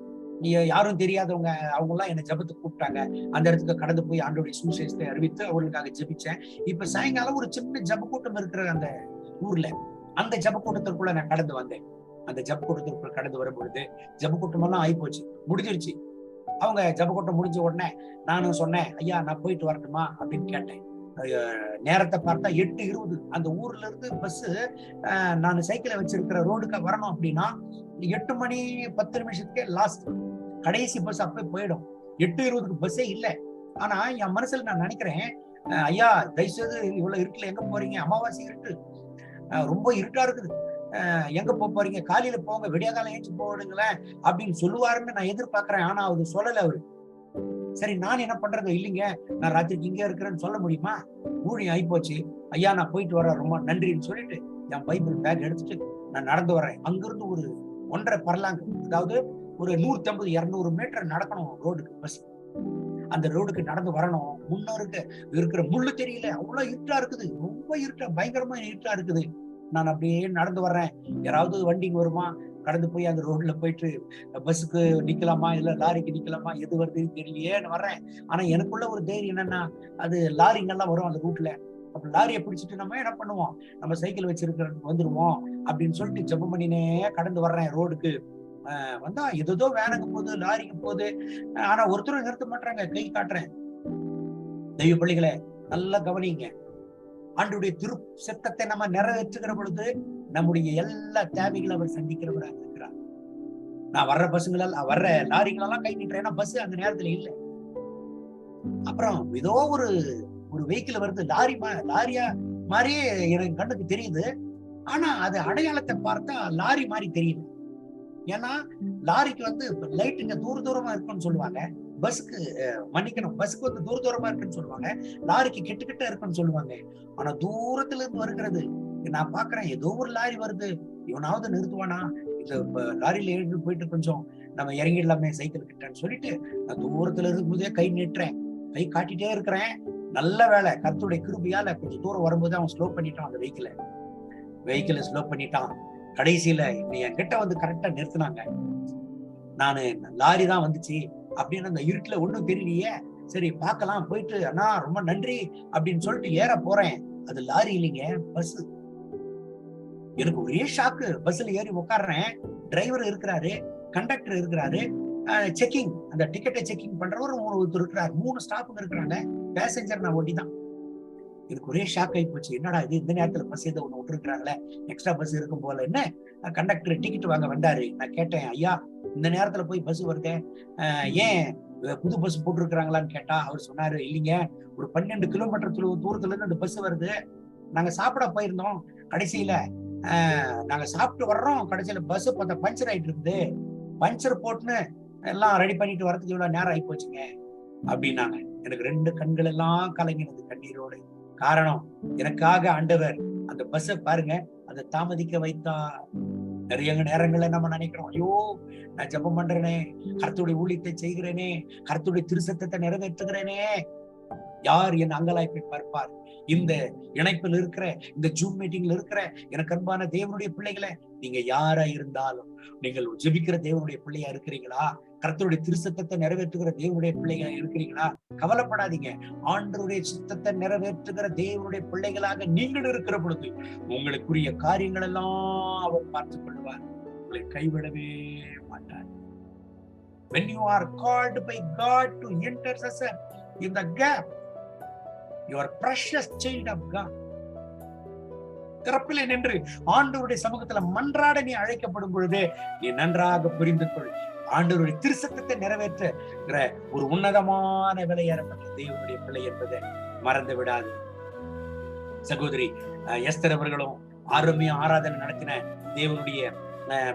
யாரும் தெரியாதவங்க அவங்க எல்லாம் என்னை ஜபத்துக்கு கூப்பிட்டாங்க. அந்த இடத்துக்கு கடந்து போய் ஆண்டவருடைய சுவிசேஷத்தை அறிவித்து அவர்களுக்காக ஜெபிச்சேன். இப்ப சாயங்காலம் ஒரு சின்ன ஜபக்கூட்டம் இருக்கிற அந்த ஊர்ல, அந்த ஜபக்கூட்டத்திற்குள்ள நான் கடந்து வந்தேன். அந்த ஜபக்கூட்டத்திற்குள்ள கடந்து வரும் பொழுது ஜபக்கூட்டம் எல்லாம் ஆகி போச்சு, முடிஞ்சிருச்சு. அவங்க ஜபக்கூட்டம் முடிஞ்ச உடனே நானும் சொன்னேன், ஐயா நான் போயிட்டு வரட்டுமா அப்படின்னு கேட்டேன். நேரத்தை பார்த்தா 8:20. அந்த ஊர்ல இருந்து பஸ் நான் சைக்கிளை வச்சிருக்கிற ரோடுக்கு வரணும் அப்படின்னா 8:10 லாஸ்ட், கடைசி பஸ் அப்ப போயிடும். 8:20 பஸ்ஸே இல்லை. ஆனா என் மனசுல நான் நினைக்கிறேன், ஐயா தயவுசெய்து இவ்வளவு இருட்டுல எங்க போறீங்க, அமாவாசை இருட்டு, ரொம்ப இருட்டா இருக்குது, எங்க போறீங்க, காலையில போங்க, விடிய காலம் ஏஞ்சி போடுங்களேன் அப்படின்னு சொல்லுவாருன்னு நான் எதிர்பார்க்கிறேன். ஆனா அது சொல்லல அவரு. சரி, நான் என்ன பண்றது, இல்லைங்க நான் ராத்திரிக்கு இங்கே இருக்கிறேன்னு சொல்ல முடியுமா, ஊழியம் ஆயிப்போச்சு, ஐயா நான் போயிட்டு வரேன் ரொம்ப நன்றின்னு சொல்லிட்டு என் பைபிள் பேக் எடுத்துட்டு நான் நடந்து வர்றேன். அங்கிருந்து ஒரு 1.5 பர்லாங்கு, அதாவது ஒரு 150-200 மீட்டர் நடக்கணும் ரோடுக்கு பஸ். அந்த ரோடுக்கு நடந்து வரணும். முன்னோருக்கு இருக்கிற முள்ளு தெரியல, அவ்வளவு இருட்டா இருக்குது, ரொம்ப இருட்டா, பயங்கரமா இருட்டா இருக்குது. நான் அப்படியே நடந்து வர்றேன். யாராவது வண்டிக்கு வருமா, கடந்து போய் அந்த ரோட்ல போயிட்டு பஸ்ஸுக்கு நிக்கலாமா இல்ல லாரிக்கு நிக்கலாமா, எது வருதுன்னு தெரியலையேன்னு வர்றேன். ஆனா எனக்குள்ள ஒரு தைரியம் என்னன்னா, அது லாரிங்கெல்லாம் வரும் அந்த ரூட்ல, அப்ப லாரியை பிடிச்சிட்டு நம்ம என்ன பண்ணுவோம், நம்ம சைக்கிள் வச்சிருக்கிற வந்துருவோம் அப்படின்னு சொல்லிட்டு ஜெபம் பண்ணினே கடந்து வர்றேன் ரோடுக்கு. வந்தா ஏதோ வேனுக்கு போகுது, லாரிக்கு போகுது, ஆனா ஒருத்தரும் நிறுத்த மாட்டாங்க. கை காட்டுறேன். தெய்வ பிள்ளைகளை நல்லா கவனிங்க. ஆண்டவருடைய திரு சத்தத்தை நம்ம நிறைவேற்றுகிற பொழுது நம்முடைய எல்லா தேவைகளை அவர் சந்திக்கிறவராக இருக்கிறார். நான் வர்ற பஸ்ஸுங்களெல்லாம், வர்ற லாரிகளெல்லாம் கை நீட்டுறேன், ஏன்னா பஸ் அந்த நேரத்துல இல்லை. அப்புறம் ஏதோ ஒரு வெஹிக்கிள் வருது, லாரியா மாதிரியே எனக்கு கண்ணுக்கு தெரியுது. ஆனா அது அடையாளத்தை பார்த்தா லாரி மாதிரி தெரியல. ஏன்னா லாரிக்கு வந்து லைட்டுங்க தூரமா இருக்குன்னு சொல்லுவாங்க, பஸ்ஸுக்கு மன்னிக்கணும், பஸ்ஸுக்கு வந்து தூரமா இருக்குன்னு சொல்லுவாங்க, லாரிக்கு கிட்ட இருக்குன்னு சொல்லுவாங்க. ஆனா தூரத்துல இருந்து வருகிறது நான் பாக்குறேன். ஏதோ ஒரு லாரி வருது, இவனாவது நிறுத்துவானா, இந்த லாரியில ஏறி போயிட்டு கொஞ்சம் நம்ம இறங்கிடலாமே சைக்கிள் கிட்டன்னு சொல்லிட்டு நான் தூரத்துல இருக்கும்போதே கை நீட்டுறேன், கை காட்டிட்டே இருக்கிறேன். நல்ல வேலை, கர்த்தருடைய கிருபையால கொஞ்சம் தூரம் வரும்போது அவன் ஸ்லோ பண்ணிட்டான். அந்த வெஹிக்கிளை ஸ்லோ பண்ணிட்டான். கடைசியில என் கிட்ட வந்து கரெக்டா நிறுத்தினாங்க. நானு லாரி தான் வந்துச்சு அப்படின்னு அந்த இருட்டுல ஒண்ணும் தெரியலையே, சரி பார்க்கலாம் போயிட்டு அண்ணா ரொம்ப நன்றி அப்படின்னு சொல்லிட்டு ஏற போறேன். அது லாரி இல்லைங்க, பஸ். எனக்கு ஒரே ஷாக்கு. பஸ்ல ஏறி உட்காடுறேன். டிரைவர் இருக்கிறாரு, கண்டக்டர் இருக்கிறாரு, செக்கிங் அந்த டிக்கெட்டை செக்கிங் பண்றவர் ஒருத்தர் இருக்கிறார். 3 ஸ்டாஃப்ங்க இருக்கிறாங்க. பேசஞ்சர் நான் ஒண்டிதான். எனக்கு ஒரே ஷாக் ஆகி போச்சு. என்னடா இது, இந்த நேரத்துல பஸ் ஏதோ ஒண்ணு விட்டுருக்காங்களே, எக்ஸ்ட்ரா பஸ் இருக்கும் போல. என்ன கண்டக்டர் டிக்கெட் வாங்க வந்தாரு. நான் கேட்டேன், ஐயா இந்த நேரத்துல போய் பஸ் வருது, ஏன் புது பஸ் போட்டுருக்காங்களான்னு கேட்டா அவர் சொன்னாரு, இல்லைங்க ஒரு 12 கிலோமீட்டர் தூரத்துல இருந்து அந்த பஸ் வருது. நாங்க சாப்பிட போயிருந்தோம், கடைசியில நாங்க சாப்பிட்டு வர்றோம், கடைசியில பஸ் பார்த்தா பஞ்சர் ஆயிட்டு இருக்குது, பஞ்சர் போட்டுன்னு எல்லாம் ரெடி பண்ணிட்டு வரதுக்கு இவ்வளவு நேரம் ஆகி போச்சுங்க அப்படின்னாங்க. எனக்கு 2 கண்கள் எல்லாம் கலங்கினது கண்ணீரோடு. காரணம், எனக்காக ஆண்டவர் அந்த பஸ்ஸை பாருங்க அதை தாமதிக்க வைத்தா. நிறைய நேரங்கள்ல நம்ம நினைக்கிறோம், ஐயோ நான் ஜெபம் பண்றேனே, கர்த்தருடைய ஊழியத்தை செய்கிறேனே, கர்த்தருடைய திருசத்தத்தை நிறைவேற்றுகிறேனே, யார் என் அங்கலாய்ப்பை பார்ப்பார்? இந்த இணைப்பில் இருக்கிற, இந்த ஜூம் மீட்டிங்ல இருக்கிற எனக்கு அன்பான தேவனுடைய பிள்ளைகளை, நீங்க யாரா இருந்தாலும், நீங்கள் ஜெபிக்கிற தேவனுடைய பிள்ளையா இருக்கிறீங்களா, கர்த்தருடைய திருச்சத்தத்தை நிறைவேற்றுகிற தேவனுடைய பிள்ளைகளா இருக்கிறீங்களா, கவலைப்படாதீங்க. ஆண்டவருடைய சித்தத்தை நிறைவேற்றுகிற தேவனுடைய பிள்ளைகளாக நீங்கள் இருக்கிற பொழுது உங்களுக்குரிய காரியங்கள் எல்லாம் அவர் பார்த்துக் கொள்வார், உங்களை கைவிடவே மாட்டார். When you are called by God to intercessor in the gap, you are precious child of God. திறப்பிலே நின்று ஆண்டவருடைய சமூகத்துல மன்றாட நீ அழைக்கப்படும் பொழுது நீ நன்றாக புரிந்து கொள், ஆண்டவருடைய திருச்சத்தத்தை நிறைவேற்றுகிற ஒரு உன்னதமான விலையேறப்பட்ட தேவனுடைய பிள்ளை என்பதை மறந்து விடாது. சகோதரி எஸ்தர் அவர்களும் ஆர்வமையா ஆராதனை நடத்தின தேவனுடைய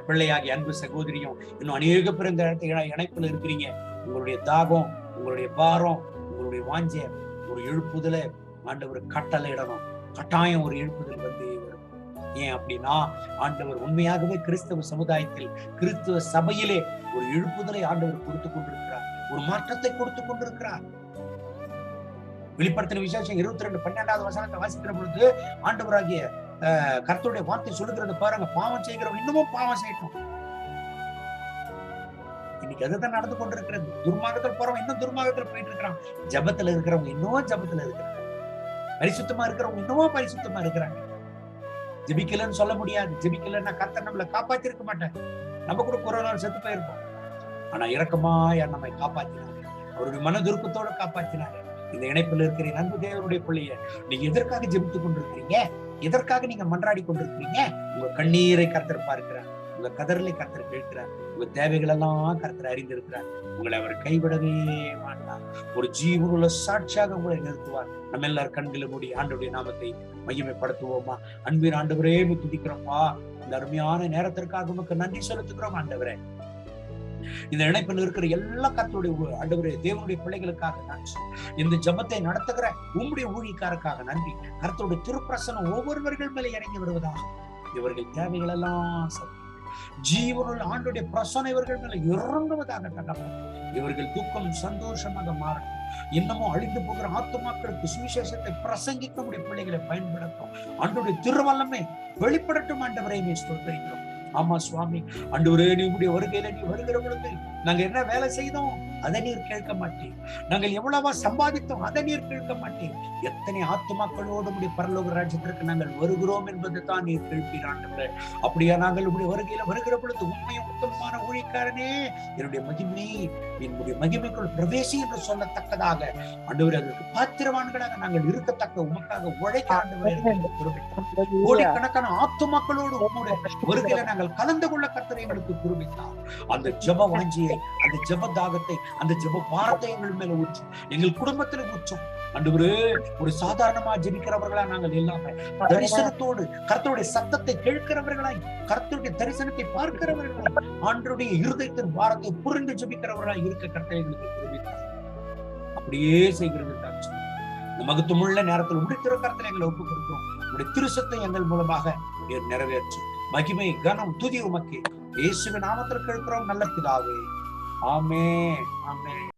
பிள்ளையாகிய அன்பு சகோதரியும் இன்னும் அநேக பேர் இந்த இணைப்புல இருக்கிறீங்க. உங்களுடைய தாகம், உங்களுடைய பாரம், உங்களுடைய வாஞ்ச ஒரு எழுப்புதல ஆண்டவர் கட்டளை இடணும். கட்டாயம் ஒரு எழுப்புதல் வந்து வரும். ஏன் அப்படின்னா ஆண்டவர் உண்மையாகவே கிறிஸ்தவ சமுதாயத்தில், கிறிஸ்தவ சபையிலே ஒரு எழுப்புதலை ஆண்டவர் கொடுத்து கொண்டிருக்கிறார், ஒரு மாற்றத்தை கொடுத்து கொண்டிருக்கிறார். வெளிப்படுத்தின விசேஷம் 22:12 வசனத்தை வாசிக்கிற பொழுது ஆண்டவராகிய கர்த்தருடைய வார்த்தை சொல்லுகிறது பாருங்க, பாவம் செய்கிறவங்க இன்னமும் பாவம் செய்யட்டும். இன்னைக்கு அதுதான் நடந்து கொண்டிருக்கிறது. துர்மார்க்கத்தில் போறவங்க இன்னும் துர்மார்க்கத்தில் போயிட்டு இருக்கிறான். ஜபத்துல இருக்கிறவங்க இன்னும் ஜபத்துல இருக்கிறாங்க. பரிசுத்தமா இருக்கிறவங்க இன்னமும் பரிசுத்தமா இருக்கிறாங்க. ஜெபிக்கலன்னு சொல்ல முடியாது. ஜெபிக்கலன்னா கர்த்தர் நம்மளை காப்பாத்தி இருக்க மாட்டாங்க. நம்ம கூட கொரோனா செத்து போயிருப்போம். ஆனா இரக்கமா யார் நம்மை காப்பாத்தினாங்க, அவருடைய மனதுருக்கத்தோட காப்பாத்தினாங்க. இந்த இணைப்பில் இருக்கிற அன்பு தேவனுடைய பிள்ளைய, நீங்க எதற்காக ஜெபித்துக் கொண்டிருக்கிறீங்க, எதற்காக நீங்க மன்றாடி கொண்டிருக்கிறீங்க? உங்க கண்ணீரை கர்த்தர் பார்க்கிறார், உங்க கதறலை கர்த்தர் கேட்கிறார், உங்க தேவைகள் எல்லாம் கர்த்தர் அறிந்திருக்கிறார். உங்களை அவர் கைவிடவே மாட்டார். ஒரு ஜீவனுள்ள சாட்சியாக உங்களை நிறுத்துவார். நம்ம எல்லாரும் கண்களை மூடி ஆண்டவருடைய நாமத்தை மகிமைப்படுத்துவோமா? அன்பின் ஆண்டவரே துதிக்கிறோம்ப்பா, இந்த அருமையான நேரத்திற்காக உமக்கு நன்றி செலுத்துகிறோம் ஆண்டவரே. இந்த இணைப்பில் இருக்கிற எல்லா கர்த்தருடைய ஆண்டவரே தேவனுடைய பிள்ளைகளுக்காக நன்றி. இந்த ஜெபத்தை நடத்துகிற உம்முடைய ஊழியக்காரருக்காக நன்றி. கர்த்தருடைய திருப்பிரசனம் ஒவ்வொருவர்கள் மேலே இறங்கி வருவதாக, இவர்கள் தேவைகள் எல்லாம் ஜீவனுள்ள ஆண்டுடைய பிரசனம் இவர்கள் மேல இறங்குவதாக தகப்பன். இவர்கள் துக்கம் சந்தோஷமாக மாறட்டும். இன்னமும் அழிந்து போகிற ஆத்துமாக்களுக்கு சுவிசேஷத்தை பிரசங்கிக்க முடிய பிள்ளைகளை பயன்படுத்தும். ஆண்டவருடைய திருவல்லமை வெளிப்படட்டும். ஆண்டவரை ஸ்தோத்திரிக்கிறோம். ஆமா சுவாமி, ஆண்டவரே நீங்களுடைய வருகையில நீ வருகிற பொழுது நாங்க என்ன வேலை செய்தோம் அதை நீர் கேட்க மாட்டேன், நாங்கள் எவ்வளவா சம்பாதித்தோம் அதை நீர் கேட்க மாட்டேன். எத்தனை ஆத்துமாக்களோடு உடைய பரலோக ராஜ்யத்திற்கு நாங்கள் வருகிறோம் என்பது தான் நீர் கேட்பீர் ஆண்டவரே. அப்படியா நாங்கள் உடைய வருகையில வருகிற பொழுது உண்மையும் உத்தமமான ஊழியக்காரனே என்னுடைய மகிமை என்னுடைய மகிமைக்குள் பிரவேசி என்று சொல்லத்தக்கதாக ஆண்டவரே அதற்கு பாத்திரவான்களாக நாங்கள் இருக்கத்தக்க உமக்காக உழைக்க ஆண்டவரே கோடிக்கணக்கான ஆத்துமாக்களோடு உம்முடைய வருகையில நாங்கள் கலந்து கொள்ள கர்த்தர் எங்களுக்கு குருவித்தார். அந்த ஜெப வாஞ்சியை, அந்த ஜெப தாகத்தை, அந்த ஜெப பாரத்தை எங்கள் மேல ஊற்றும், எங்கள் குடும்பத்துல ஊற்றும் ஆண்டவரே. ஒரு சாதாரணமா ஜெபிக்கிறவர்களா நாங்கள் இல்லாம தரிசனத்தோடு கர்த்தருடைய சத்தத்தை கேட்கிறவர்களாய், கர்த்தருடைய தரிசனத்தை பார்க்கிறவர்களாய், ஆண்டவருடைய இருதயத்தின் பாரத்தை புரிந்து ஜெபிக்கிறவர்களாய் இருக்க கர்த்தர் எங்களுக்கு குருவித்தார். அப்படியே செய்கிறது இந்த மகத்துவமுள்ள நேரத்தில் உடைய திருக்கரத்தில் எங்களை ஒப்புக் கொடுக்கிறோம். உடைய திருசத்தை எங்கள் மூலமாக நிறைவேற்றும். மகிமை கனம் துதி உமக்கு இயேசுவின் நாமத்தில் கேட்கிறோம் நல்ல பிதாவே. ஆமென், ஆமென்.